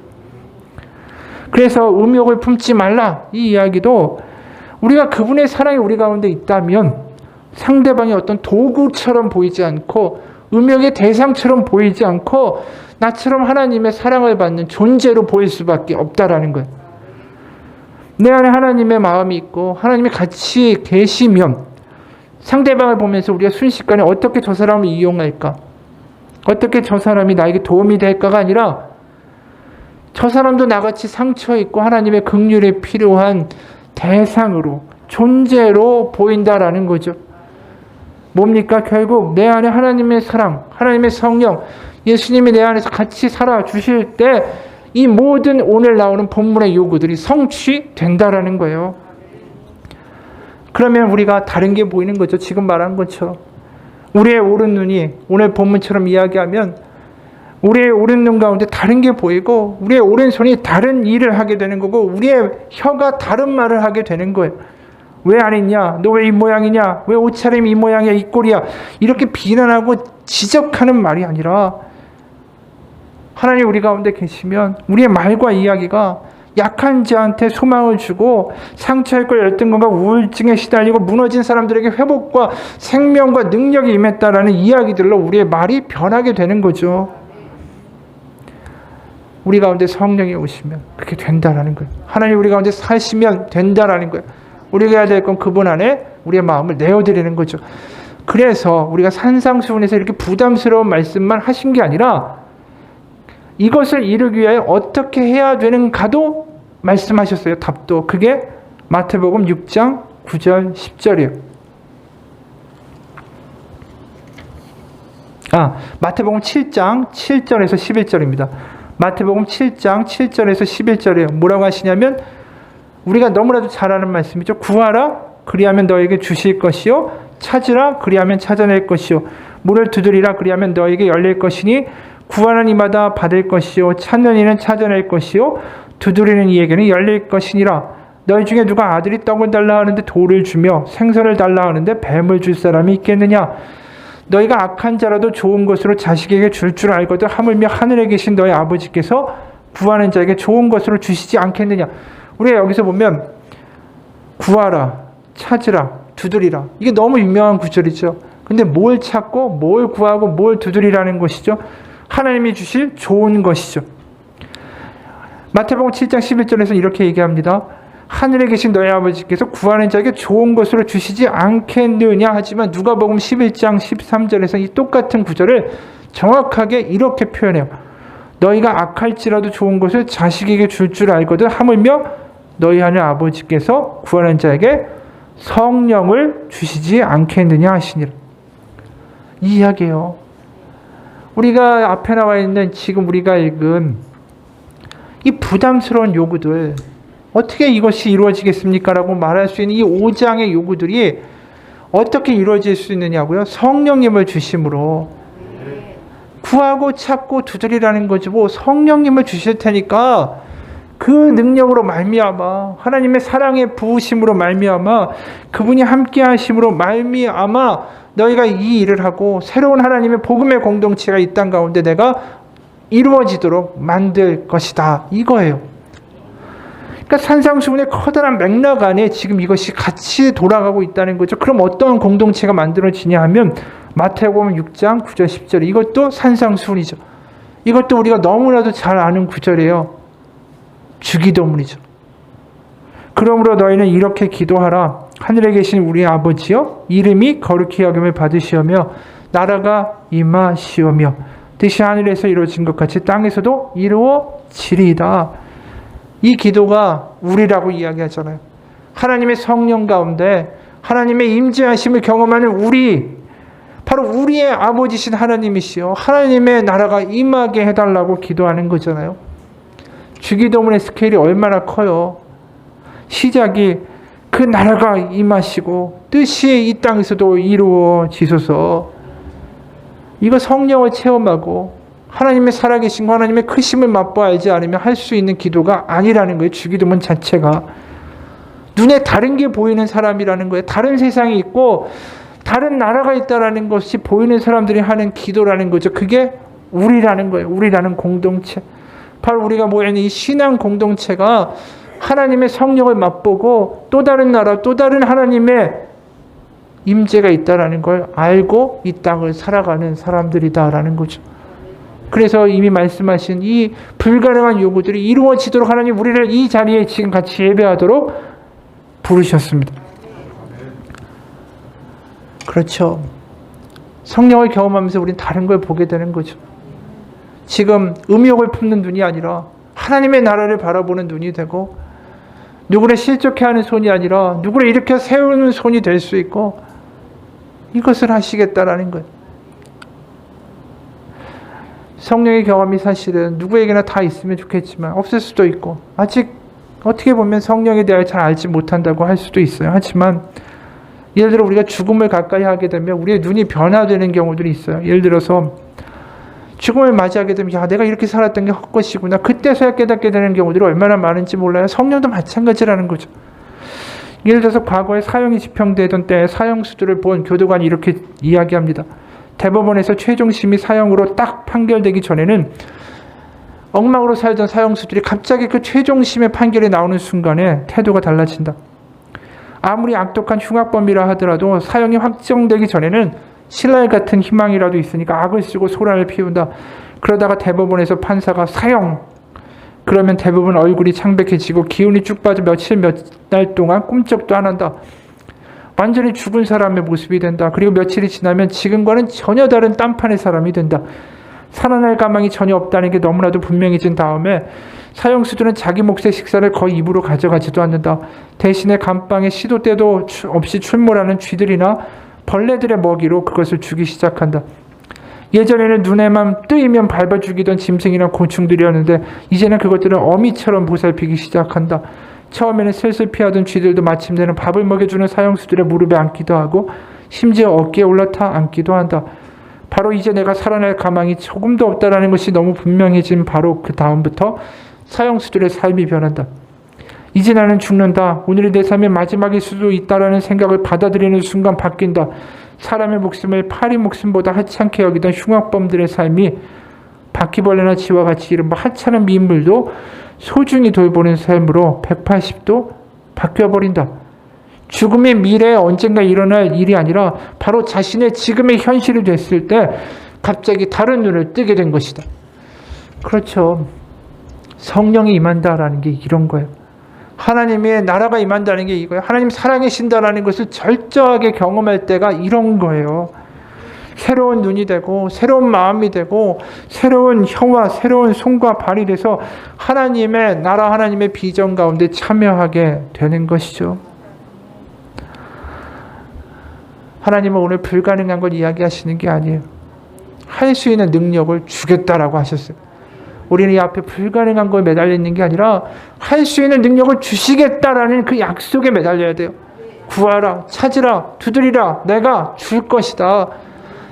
그래서 음욕을 품지 말라. 이 이야기도 우리가 그분의 사랑이 우리 가운데 있다면 상대방이 어떤 도구처럼 보이지 않고 음욕의 대상처럼 보이지 않고 나처럼 하나님의 사랑을 받는 존재로 보일 수밖에 없다라는 거예요. 내 안에 하나님의 마음이 있고 하나님이 같이 계시면 상대방을 보면서 우리가 순식간에 어떻게 저 사람을 이용할까? 어떻게 저 사람이 나에게 도움이 될까가 아니라, 저 사람도 나같이 상처 있고 하나님의 긍휼이 필요한 대상으로, 존재로 보인다라는 거죠. 뭡니까? 결국 내 안에 하나님의 사랑, 하나님의 성령, 예수님이 내 안에서 같이 살아주실 때 이 모든 오늘 나오는 본문의 요구들이 성취된다라는 거예요. 그러면 우리가 다른 게 보이는 거죠. 지금 말한 것처럼. 우리의 오른 눈이 오늘 본문처럼 이야기하면 우리의 오른 눈 가운데 다른 게 보이고, 우리의 오른손이 다른 일을 하게 되는 거고, 우리의 혀가 다른 말을 하게 되는 거예요. 왜 안 했냐? 너 왜 이 모양이냐? 왜 옷차림이 이 모양이야? 이 꼴이야? 이렇게 비난하고 지적하는 말이 아니라, 하나님 우리 가운데 계시면 우리의 말과 이야기가 약한 자한테 소망을 주고, 상처있고 열등감과 우울증에 시달리고 무너진 사람들에게 회복과 생명과 능력이 임했다라는 이야기들로 우리의 말이 변하게 되는 거죠. 우리 가운데 성령이 오시면 그렇게 된다라는 거예요. 하나님 우리 가운데 사시면 된다라는 거예요. 우리가 해야 될 건 그분 안에 우리의 마음을 내어드리는 거죠. 그래서 우리가 산상수훈에서 이렇게 부담스러운 말씀만 하신 게 아니라, 이것을 이루기 위하여 어떻게 해야 되는가도 말씀하셨어요. 답도. 그게 마태복음 6장 9절 10절이에요. 마태복음 7장 7절에서 11절입니다. 마태복음 7장 7절에서 11절이에요. 뭐라고 하시냐면, 우리가 너무나도 잘 아는 말씀이죠. 구하라 그리하면 너에게 주실 것이요, 찾으라 그리하면 찾아낼 것이요, 문을 두드리라 그리하면 너에게 열릴 것이니, 구하는 이마다 받을 것이요, 찾는 이는 찾아낼 것이요, 두드리는 이에게는 열릴 것이니라. 너희 중에 누가 아들이 떡을 달라 하는데 돌을 주며 생선을 달라 하는데 뱀을 줄 사람이 있겠느냐? 너희가 악한 자라도 좋은 것으로 자식에게 줄 알거든 하물며 하늘에 계신 너희 아버지께서 구하는 자에게 좋은 것으로 주시지 않겠느냐. 우리가 여기서 보면 구하라, 찾으라, 두드리라. 이게 너무 유명한 구절이죠. 근데 뭘 찾고 뭘 구하고 뭘 두드리라는 것이죠? 하나님이 주실 좋은 것이죠. 마태복음 7장 11절에서 이렇게 얘기합니다. 하늘에 계신 너희 아버지께서 구하는 자에게 좋은 것으로 주시지 않겠느냐. 하지만 누가복음 11장 13절에서 이 똑같은 구절을 정확하게 이렇게 표현해요. 너희가 악할지라도 좋은 것을 자식에게 줄 줄 알거든 하물며 너희 하늘 아버지께서 구하는 자에게 성령을 주시지 않겠느냐 하시니라. 이 이야기예요. 우리가 앞에 나와 있는 지금 우리가 읽은 이 부담스러운 요구들, 어떻게 이것이 이루어지겠습니까? 라고 말할 수 있는 이 5장의 요구들이 어떻게 이루어질 수 있느냐고요? 성령님을 주심으로. 구하고 찾고 두드리라는 거지 뭐 성령님을 주실 테니까 그 능력으로 말미암아 하나님의 사랑의 부으심으로 말미암아 그분이 함께 하심으로 말미암아 너희가 이 일을 하고 새로운 하나님의 복음의 공동체가 이 땅 가운데 내가 이루어지도록 만들 것이다. 이거예요. 그러니까 산상수훈의 커다란 맥락 안에 지금 이것이 같이 돌아가고 있다는 거죠. 그럼 어떠한 공동체가 만들어지냐 하면 마태복음 6장 9절 10절 이것도 산상수훈이죠. 이것도 우리가 너무나도 잘 아는 구절이에요. 주기도문이죠. 그러므로 너희는 이렇게 기도하라. 하늘에 계신 우리 아버지여 이름이 거룩히 여김을 받으시오며 나라가 임하시오며 뜻이 하늘에서 이루어진 것 같이 땅에서도 이루어지리이다. 이 기도가 우리라고 이야기하잖아요. 하나님의 성령 가운데 하나님의 임재하심을 경험하는 우리, 바로 우리의 아버지신 하나님이시여 하나님의 나라가 임하게 해달라고 기도하는 거잖아요. 주기도문의 스케일이 얼마나 커요. 시작이 그 나라가 임하시고 뜻이 이 땅에서도 이루어지소서. 이거 성령을 체험하고 하나님의 살아계신 하나님의 크심을 맛보아 알지 않으면 할 수 있는 기도가 아니라는 거예요. 주기도문 자체가. 눈에 다른 게 보이는 사람이라는 거예요. 다른 세상이 있고 다른 나라가 있다라는 것이 보이는 사람들이 하는 기도라는 거죠. 그게 우리라는 거예요. 우리라는 공동체. 바로 우리가 모여있는 이 신앙 공동체가 하나님의 성령을 맛보고 또 다른 나라, 또 다른 하나님의 임재가 있다라는 걸 알고 이 땅을 살아가는 사람들이다라는 거죠. 그래서 이미 말씀하신 이 불가능한 요구들이 이루어지도록 하나님 우리를 이 자리에 지금 같이 예배하도록 부르셨습니다. 그렇죠. 성령을 경험하면서 우리는 다른 걸 보게 되는 거죠. 지금 음욕을 품는 눈이 아니라 하나님의 나라를 바라보는 눈이 되고 누구를 실족해 하는 손이 아니라 누구를 일으켜 세우는 손이 될 수 있고 이것을 하시겠다라는 거예요. 성령의 경험이 사실은 누구에게나 다 있으면 좋겠지만 없을 수도 있고 아직 어떻게 보면 성령에 대해 잘 알지 못한다고 할 수도 있어요. 하지만 예를 들어 우리가 죽음을 가까이 하게 되면 우리의 눈이 변화되는 경우들이 있어요. 예를 들어서 죽음을 맞이하게 되면 야 내가 이렇게 살았던 게 헛것이구나. 그때서야 깨닫게 되는 경우들이 얼마나 많은지 몰라요. 성령도 마찬가지라는 거죠. 예를 들어서 과거에 사형이 집행되던 때 사형수들을 본 교도관이 이렇게 이야기합니다. 대법원에서 최종심이 사형으로 딱 판결되기 전에는 엉망으로 살던 사형수들이 갑자기 그 최종심의 판결이 나오는 순간에 태도가 달라진다. 아무리 악독한 흉악범이라 하더라도 사형이 확정되기 전에는 신랄 같은 희망이라도 있으니까 악을 쓰고 소란을 피운다. 그러다가 대법원에서 판사가 사형! 그러면 대부분 얼굴이 창백해지고 기운이 쭉 빠져 며칠 몇 달 동안 꿈쩍도 안 한다. 완전히 죽은 사람의 모습이 된다. 그리고 며칠이 지나면 지금과는 전혀 다른 딴판의 사람이 된다. 살아날 가망이 전혀 없다는 게 너무나도 분명해진 다음에 사형수들은 자기 몫의 식사를 거의 입으로 가져가지도 않는다. 대신에 감방에 시도 때도 없이 출몰하는 쥐들이나 벌레들의 먹이로 그것을 주기 시작한다. 예전에는 눈에만 뜨이면 밟아 죽이던 짐승이나 곤충들이었는데 이제는 그것들은 어미처럼 보살피기 시작한다. 처음에는 슬슬 피하던 쥐들도 마침내는 밥을 먹여주는 사형수들의 무릎에 앉기도 하고 심지어 어깨에 올라타 앉기도 한다. 바로 이제 내가 살아날 가망이 조금도 없다라는 것이 너무 분명해진 바로 그 다음부터 사형수들의 삶이 변한다. 이제 나는 죽는다. 오늘이 내 삶의 마지막일 수도 있다라는 생각을 받아들이는 순간 바뀐다. 사람의 목숨을 파리 목숨보다 하찮게 여기던 흉악범들의 삶이 바퀴벌레나 쥐와 같이 이런 하찮은 민물도 소중히 돌보는 삶으로 180도 바뀌어버린다. 죽음의 미래에 언젠가 일어날 일이 아니라 바로 자신의 지금의 현실이 됐을 때 갑자기 다른 눈을 뜨게 된 것이다. 그렇죠. 성령이 임한다라는 게 이런 거예요. 하나님의 나라가 임한다는 게 이거예요. 하나님 살아계신다라는 것을 절저하게 경험할 때가 이런 거예요. 새로운 눈이 되고 새로운 마음이 되고 새로운 혀와 새로운 손과 발이 돼서 하나님의 나라, 하나님의 비전 가운데 참여하게 되는 것이죠. 하나님은 오늘 불가능한 걸 이야기하시는 게 아니에요. 할 수 있는 능력을 주겠다라고 하셨어요. 우리는 이 앞에 불가능한 거에 매달려 있는 게 아니라 할 수 있는 능력을 주시겠다라는 그 약속에 매달려야 돼요. 구하라, 찾으라, 두드리라, 내가 줄 것이다.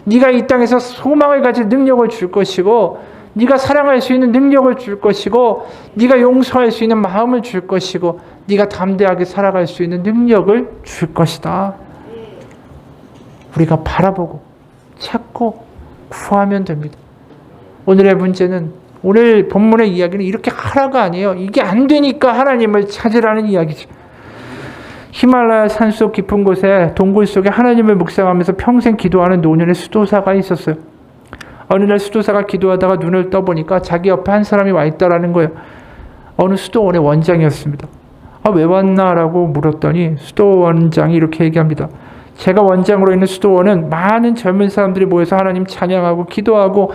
네가 이 땅에서 소망을 가질 능력을 줄 것이고, 네가 사랑할 수 있는 능력을 줄 것이고, 네가 용서할 수 있는 마음을 줄 것이고, 네가 담대하게 살아갈 수 있는 능력을 줄 것이다. 우리가 바라보고 찾고 구하면 됩니다. 오늘의 문제는, 오늘 본문의 이야기는 이렇게 하라가 아니에요. 이게 안 되니까 하나님을 찾으라는 이야기죠. 히말라야 산속 깊은 곳에 동굴 속에 하나님을 묵상하면서 평생 기도하는 노년의 수도사가 있었어요. 어느 날 수도사가 기도하다가 눈을 떠보니까 자기 옆에 한 사람이 와 있다라는 거예요. 어느 수도원의 원장이었습니다. 왜 왔나라고 물었더니 수도원장이 이렇게 얘기합니다. 제가 원장으로 있는 수도원은 많은 젊은 사람들이 모여서 하나님 찬양하고 기도하고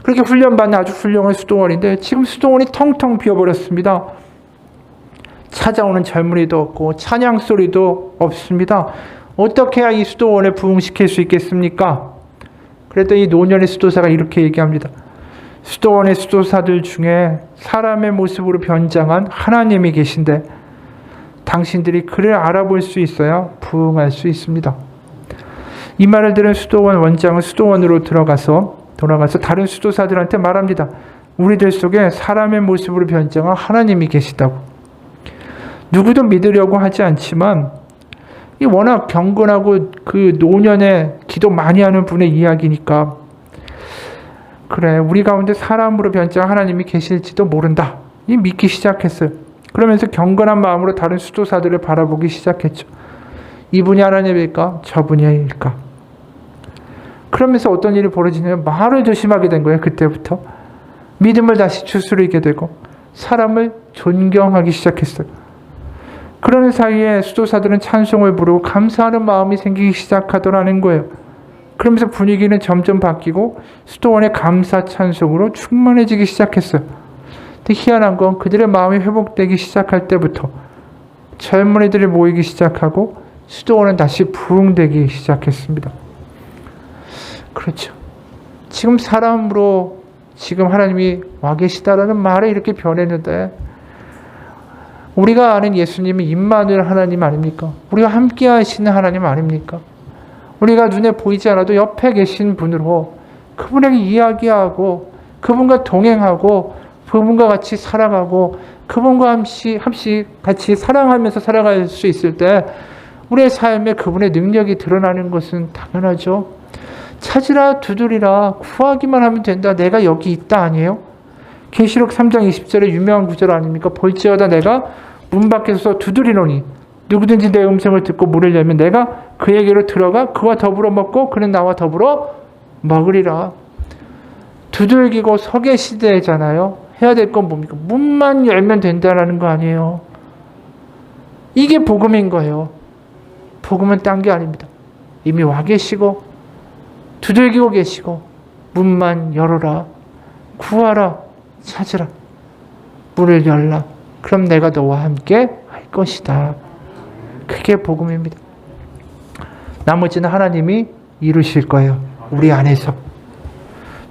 그렇게 훈련받는 아주 훌륭한 수도원인데 지금 수도원이 텅텅 비어버렸습니다. 찾아오는 젊은이도 없고 찬양 소리도 없습니다. 어떻게 해야 이 수도원에 부흥시킬 수 있겠습니까? 그랬더니 노년의 수도사가 이렇게 얘기합니다. 수도원의 수도사들 중에 사람의 모습으로 변장한 하나님이 계신데 당신들이 그를 알아볼 수 있어야 부흥할 수 있습니다. 이 말을 들은 수도원 원장은 수도원으로 돌아가서 다른 수도사들한테 말합니다. 우리들 속에 사람의 모습으로 변장한 하나님이 계시다고. 누구도 믿으려고 하지 않지만 이 워낙 경건하고 그 노년에 기도 많이 하는 분의 이야기니까 그래, 우리 가운데 사람으로 변장한 하나님이 계실지도 모른다. 믿기 시작했어요. 그러면서 경건한 마음으로 다른 수도사들을 바라보기 시작했죠. 이분이 하나님일까? 저분일까? 그러면서 어떤 일이 벌어지냐면 말을 조심하게 된 거예요. 그때부터 믿음을 다시 추스르게 되고 사람을 존경하기 시작했어요. 그러는 사이에 수도사들은 찬송을 부르고 감사하는 마음이 생기기 시작하더라는 거예요. 그러면서 분위기는 점점 바뀌고 수도원의 감사 찬송으로 충만해지기 시작했어요. 근데 희한한 건 그들의 마음이 회복되기 시작할 때부터 젊은이들이 모이기 시작하고 수도원은 다시 부흥되기 시작했습니다. 그렇죠. 지금 사람으로 지금 하나님이 와 계시다라는 말에 이렇게 변했는데 우리가 아는 예수님이 임마누엘 하나님 아닙니까? 우리가 함께 하시는 하나님 아닙니까? 우리가 눈에 보이지 않아도 옆에 계신 분으로 그분에게 이야기하고 그분과 동행하고 그분과 같이 살아가고 그분과 함께 같이 사랑하면서 살아갈 수 있을 때 우리의 삶에 그분의 능력이 드러나는 것은 당연하죠. 찾으라, 두드리라, 구하기만 하면 된다. 내가 여기 있다 아니에요? 계시록 3장 20절의 유명한 구절 아닙니까? 볼지어다 내가 문 밖에서 두드리노니 누구든지 내 음성을 듣고 문을 열면 내가 그에게로 들어가 그와 더불어 먹고 그는 나와 더불어 먹으리라. 두들기고 서계 시대잖아요. 해야 될 건 뭡니까? 문만 열면 된다라는 거 아니에요. 이게 복음인 거예요. 복음은 딴 게 아닙니다. 이미 와 계시고 두들기고 계시고 문만 열어라. 구하라. 찾으라. 문을 열라. 그럼 내가 너와 함께 할 것이다. 그게 복음입니다. 나머지는 하나님이 이루실 거예요. 우리 안에서.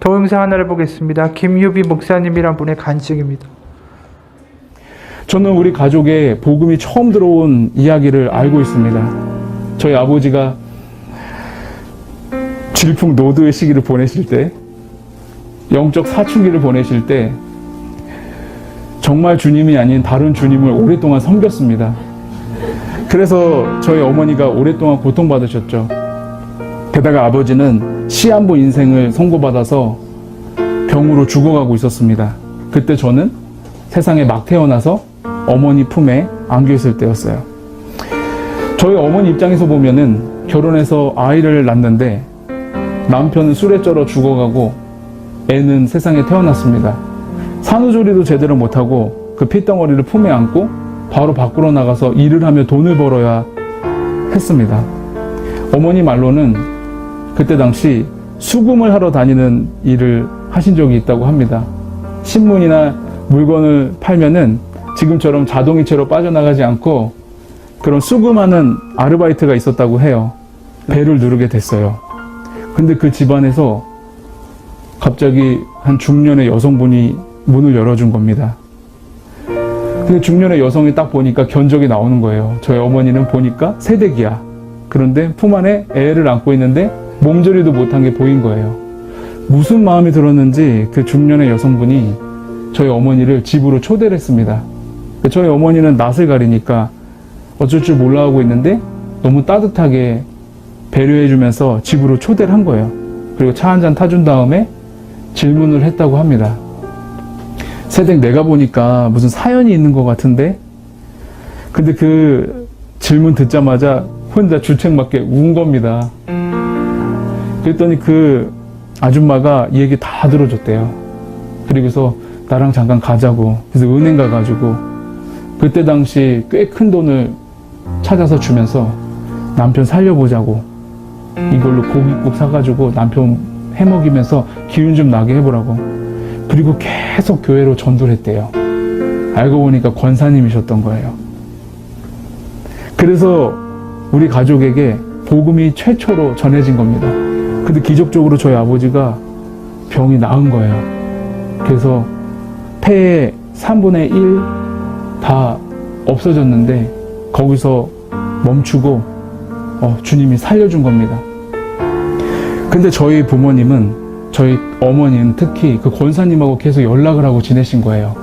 동영상 하나를 보겠습니다. 김유비 목사님이란 분의 간증입니다. 저는 우리 가족의 복음이 처음 들어온 이야기를 알고 있습니다. 저희 아버지가 질풍노도의 시기를 보내실 때, 영적 사춘기를 보내실 때 정말 주님이 아닌 다른 주님을 오랫동안 섬겼습니다. 그래서 저희 어머니가 오랫동안 고통받으셨죠. 게다가 아버지는 시한부 인생을 선고받아서 병으로 죽어가고 있었습니다. 그때 저는 세상에 막 태어나서 어머니 품에 안겨 있을 때였어요. 저희 어머니 입장에서 보면은 결혼해서 아이를 낳는데 남편은 술에 쩔어 죽어가고 애는 세상에 태어났습니다. 산후조리도 제대로 못하고 그 핏덩어리를 품에 안고 바로 밖으로 나가서 일을 하며 돈을 벌어야 했습니다. 어머니 말로는 그때 당시 수금을 하러 다니는 일을 하신 적이 있다고 합니다. 신문이나 물건을 팔면은 지금처럼 자동이체로 빠져나가지 않고 그런 수금하는 아르바이트가 있었다고 해요. 배를 누르게 됐어요. 근데 그 집안에서 갑자기 한 중년의 여성분이 문을 열어준 겁니다. 근데 중년의 여성이 딱 보니까 견적이 나오는 거예요. 저희 어머니는 보니까 새댁이야. 그런데 품 안에 애를 안고 있는데 몸조리도 못한 게 보인 거예요. 무슨 마음이 들었는지 그 중년의 여성분이 저희 어머니를 집으로 초대를 했습니다. 저희 어머니는 낯을 가리니까 어쩔 줄 몰라 하고 있는데 너무 따뜻하게 배려해주면서 집으로 초대를 한 거예요. 그리고 차 한 잔 타준 다음에 질문을 했다고 합니다. 새댁 내가 보니까 무슨 사연이 있는 것 같은데? 근데 그 질문 듣자마자 혼자 주책맞게 운 겁니다. 그랬더니 그 아줌마가 이 얘기 다 들어줬대요. 그리고서 나랑 잠깐 가자고. 그래서 은행 가가지고 그때 당시 꽤 큰 돈을 찾아서 주면서 남편 살려보자고. 이걸로 고깃국 사가지고 남편 해먹이면서 기운 좀 나게 해보라고. 그리고 계속 교회로 전도를 했대요. 알고 보니까 권사님이셨던 거예요. 그래서 우리 가족에게 복음이 최초로 전해진 겁니다. 근데 기적적으로 저희 아버지가 병이 나은 거예요. 그래서 폐의 3분의 1 다 없어졌는데 거기서 멈추고 주님이 살려준 겁니다. 근데 저희 부모님은, 저희 어머니는 특히 그 권사님하고 계속 연락을 하고 지내신 거예요.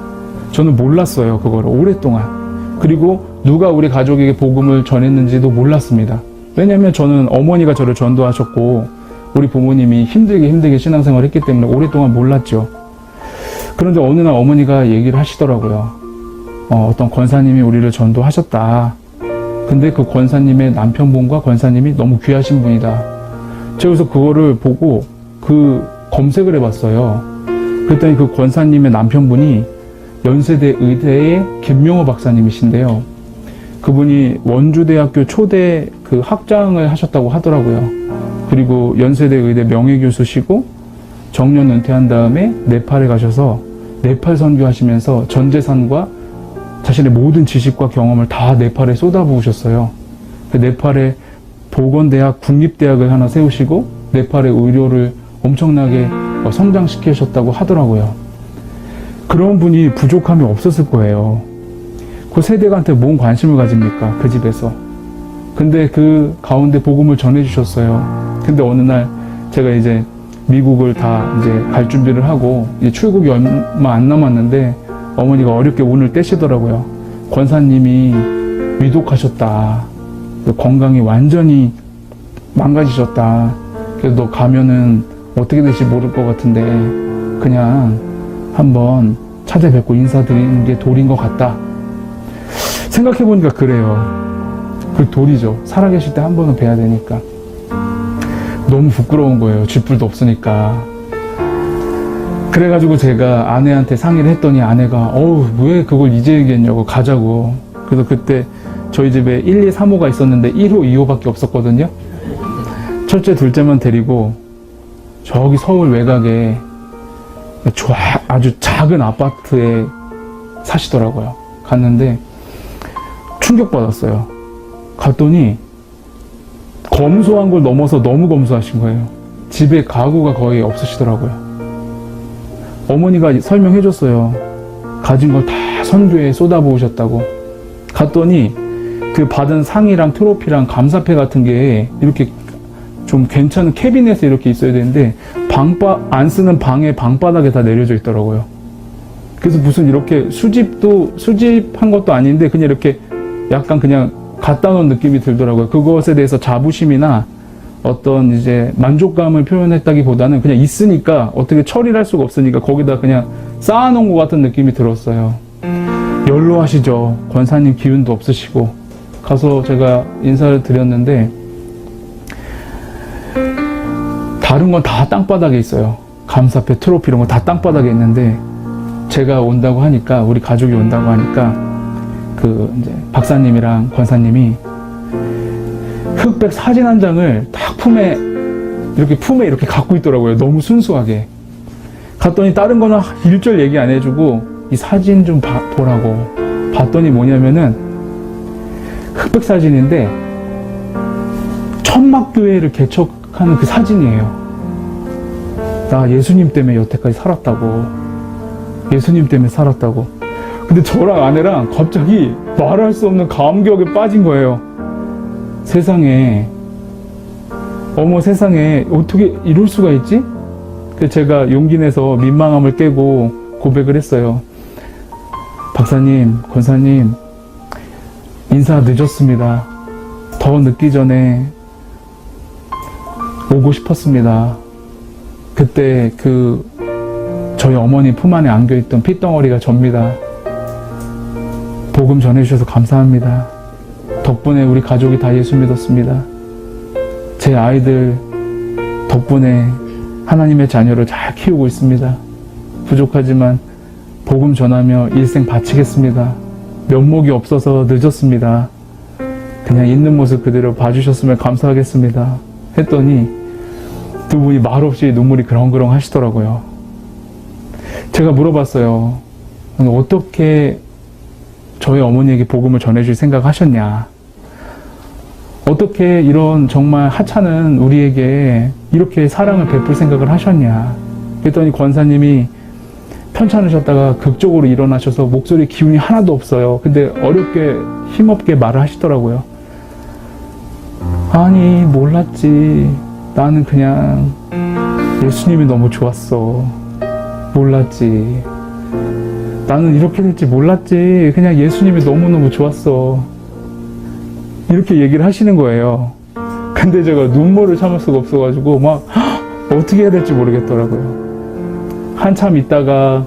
저는 몰랐어요, 그거를 오랫동안. 그리고 누가 우리 가족에게 복음을 전했는지도 몰랐습니다. 왜냐면 저는 어머니가 저를 전도하셨고 우리 부모님이 힘들게 신앙생활을 했기 때문에 오랫동안 몰랐죠. 그런데 어느 날 어머니가 얘기를 하시더라고요. 어떤 권사님이 우리를 전도하셨다. 근데 그 권사님의 남편분과 권사님이 너무 귀하신 분이다. 제가 그래서 그거를 보고 그 검색을 해봤어요. 그랬더니 그 권사님의 남편분이 연세대 의대의 김명호 박사님이신데요. 그분이 원주대학교 초대 그 학장을 하셨다고 하더라고요. 그리고 연세대 의대 명예교수시고 정년 은퇴한 다음에 네팔에 가셔서 네팔 선교하시면서 전 재산과 자신의 모든 지식과 경험을 다 네팔에 쏟아부으셨어요. 그 네팔에 보건대학, 국립대학을 하나 세우시고 네팔의 의료를 엄청나게 성장시키셨다고 하더라고요. 그런 분이 부족함이 없었을 거예요. 그 세대한테 뭔 관심을 가집니까? 그 집에서. 근데 그 가운데 복음을 전해주셨어요. 근데 어느 날 제가 이제 미국을 다 이제 갈 준비를 하고 이제 출국이 얼마 안 남았는데 어머니가 어렵게 운을 떼시더라고요. 권사님이 위독하셨다. 건강이 완전히 망가지셨다. 그래서 너 가면은 어떻게 될지 모를 것 같은데 그냥 한번 찾아뵙고 인사드리는 게 도리인 것 같다. 생각해보니까 그래요. 그 도리죠. 살아계실 때 한 번은 뵈야 되니까. 너무 부끄러운 거예요. 쥐뿔도 없으니까. 그래가지고 제가 아내한테 상의를 했더니 아내가 왜 그걸 이제 얘기했냐고, 가자고. 그래서 그때 저희 집에 1, 2, 3호가 있었는데 1호, 2호밖에 없었거든요. 첫째, 둘째만 데리고 저기 서울 외곽에 아주 작은 아파트에 사시더라고요. 갔는데 충격받았어요. 갔더니 검소한 걸 넘어서 너무 검소하신 거예요. 집에 가구가 거의 없으시더라고요. 어머니가 설명해 줬어요. 가진 걸 다 선교에 쏟아부으셨다고. 갔더니 그 받은 상이랑 트로피랑 감사패 같은 게 이렇게 좀 괜찮은 캐비넷에 이렇게 있어야 되는데 안 쓰는 방에 방바닥에 다 내려져 있더라고요. 그래서 무슨 이렇게 수집한 것도 아닌데 그냥 이렇게 약간 그냥 갖다 놓은 느낌이 들더라고요. 그것에 대해서 자부심이나 어떤 이제 만족감을 표현했다기보다는 그냥 있으니까 어떻게 처리를 할 수가 없으니까 거기다 그냥 쌓아놓은 것 같은 느낌이 들었어요. 연로하시죠. 권사님 기운도 없으시고. 가서 제가 인사를 드렸는데 다른 건 다 땅바닥에 있어요. 감사패, 트로피 이런 거 다 땅바닥에 있는데 제가 온다고 하니까, 우리 가족이 온다고 하니까 그 이제 박사님이랑 권사님이 흑백 사진 한 장을 딱 품에 이렇게 갖고 있더라고요. 너무 순수하게. 갔더니 다른 거는 일절 얘기 안 해주고 이 사진 좀 보라고. 봤더니 뭐냐면은 흑백 사진인데 천막교회를 개척하는 그 사진이에요. 나 예수님 때문에 여태까지 살았다고. 예수님 때문에 살았다고. 근데 저랑 아내랑 갑자기 말할 수 없는 감격에 빠진 거예요. 세상에, 어머 세상에 어떻게 이럴 수가 있지? 그래서 제가 용기 내서 민망함을 깨고 고백을 했어요. 박사님, 권사님, 인사 늦었습니다. 더 늦기 전에 오고 싶었습니다. 그때 저희 어머니 품 안에 안겨있던 핏덩어리가 접니다. 복음 전해주셔서 감사합니다. 덕분에 우리 가족이 다 예수 믿었습니다. 제 아이들 덕분에 하나님의 자녀를 잘 키우고 있습니다. 부족하지만 복음 전하며 일생 바치겠습니다. 면목이 없어서 늦었습니다. 그냥 있는 모습 그대로 봐주셨으면 감사하겠습니다. 했더니 두 분이 말없이 눈물이 그렁그렁 하시더라고요. 제가 물어봤어요. 어떻게 저희 어머니에게 복음을 전해줄 생각 하셨냐? 어떻게 이런 정말 하찮은 우리에게 이렇게 사랑을 베풀 생각을 하셨냐? 그랬더니 권사님이 편찮으셨다가 극적으로 일어나셔서 목소리 기운이 하나도 없어요. 근데 어렵게 힘없게 말을 하시더라고요. 아니, 몰랐지. 나는 그냥 예수님이 너무 좋았어. 몰랐지. 나는 이렇게 될지 몰랐지. 그냥 예수님이 너무너무 좋았어. 이렇게 얘기를 하시는 거예요. 근데 제가 눈물을 참을 수가 없어가지고 막 어떻게 해야 될지 모르겠더라고요. 한참 있다가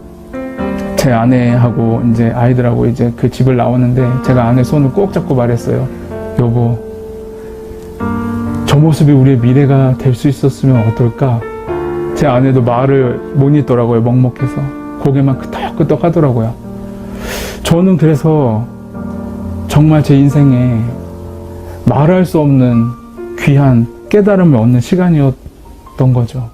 제 아내하고 이제 아이들하고 이제 그 집을 나오는데 제가 아내 손을 꼭 잡고 말했어요. 여보, 저 모습이 우리의 미래가 될 수 있었으면 어떨까? 제 아내도 말을 못 잇더라고요. 먹먹해서. 고개만 끄덕끄덕 하더라고요. 저는 그래서 정말 제 인생에 말할 수 없는 귀한 깨달음을 얻는 시간이었던 거죠.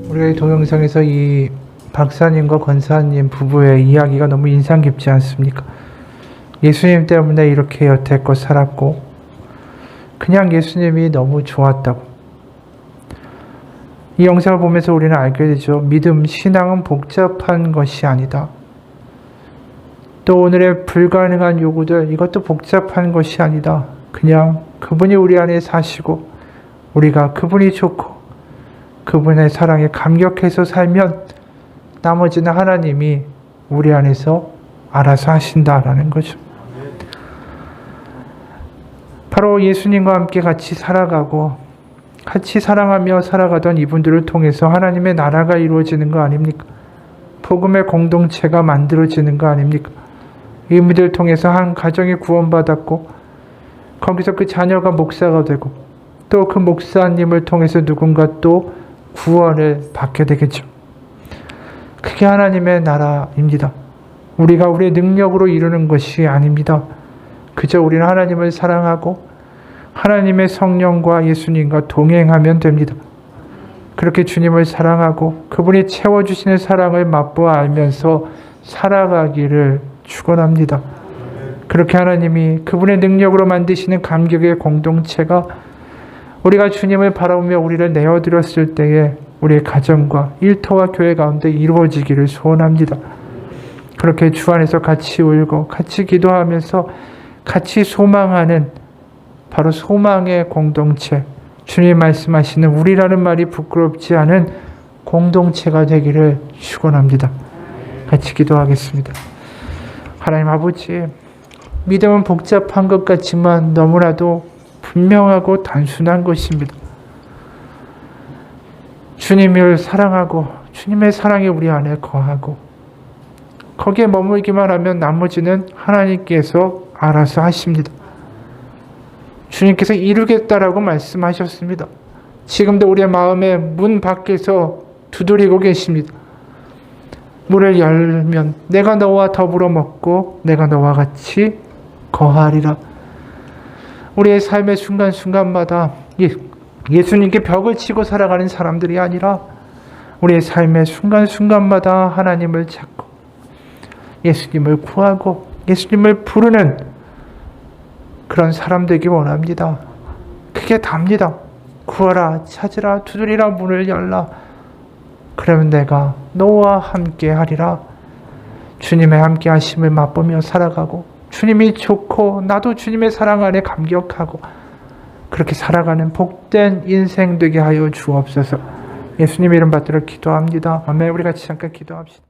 우리가 이 동영상에서 이 박사님과 권사님 부부의 이야기가 너무 인상 깊지 않습니까? 예수님 때문에 이렇게 여태껏 살았고 그냥 예수님이 너무 좋았다고. 이 영상을 보면서 우리는 알게 되죠. 믿음, 신앙은 복잡한 것이 아니다. 또 오늘의 불가능한 요구들, 이것도 복잡한 것이 아니다. 그냥 그분이 우리 안에 사시고 우리가 그분이 좋고 그분의 사랑에 감격해서 살면 나머지는 하나님이 우리 안에서 알아서 하신다라는 거죠. 바로 예수님과 함께 같이 살아가고 같이 사랑하며 살아가던 이분들을 통해서 하나님의 나라가 이루어지는 거 아닙니까? 복음의 공동체가 만들어지는 거 아닙니까? 이분들을 통해서 한 가정이 구원받았고 거기서 그 자녀가 목사가 되고 또 그 목사님을 통해서 누군가 또 구원을 받게 되겠죠. 그게 하나님의 나라입니다. 우리가 우리의 능력으로 이루는 것이 아닙니다. 그저 우리는 하나님을 사랑하고 하나님의 성령과 예수님과 동행하면 됩니다. 그렇게 주님을 사랑하고 그분이 채워주시는 사랑을 맛보아 알면서 살아가기를 축원합니다. 그렇게 하나님이 그분의 능력으로 만드시는 감격의 공동체가 우리가 주님을 바라보며 우리를 내어드렸을 때에 우리의 가정과 일터와 교회 가운데 이루어지기를 소원합니다. 그렇게 주 안에서 같이 울고 같이 기도하면서 같이 소망하는 바로 소망의 공동체, 주님 말씀하시는 우리라는 말이 부끄럽지 않은 공동체가 되기를 축원합니다. 같이 기도하겠습니다. 하나님 아버지, 믿음은 복잡한 것 같지만 너무나도 분명하고 단순한 것입니다. 주님을 사랑하고 주님의 사랑이 우리 안에 거하고 거기에 머물기만 하면 나머지는 하나님께서 알아서 하십니다. 주님께서 이루겠다라고 말씀하셨습니다. 지금도 우리의 마음의 문 밖에서 두드리고 계십니다. 문을 열면 내가 너와 더불어 먹고 내가 너와 같이 거하리라. 우리의 삶의 순간순간마다 예수님께 벽을 치고 살아가는 사람들이 아니라 우리의 삶의 순간순간마다 하나님을 찾고 예수님을 구하고 예수님을 부르는 그런 사람 되기 원합니다. 그게 답니다. 구하라, 찾으라, 두드리라, 문을 열라. 그러면 내가 너와 함께 하리라. 주님의 함께 하심을 맛보며 살아가고 주님이 좋고 나도 주님의 사랑 안에 감격하고 그렇게 살아가는 복된 인생 되게 하여 주옵소서. 예수님 이름 받들어 기도합니다. 아멘. 우리 같이 잠깐 기도합시다.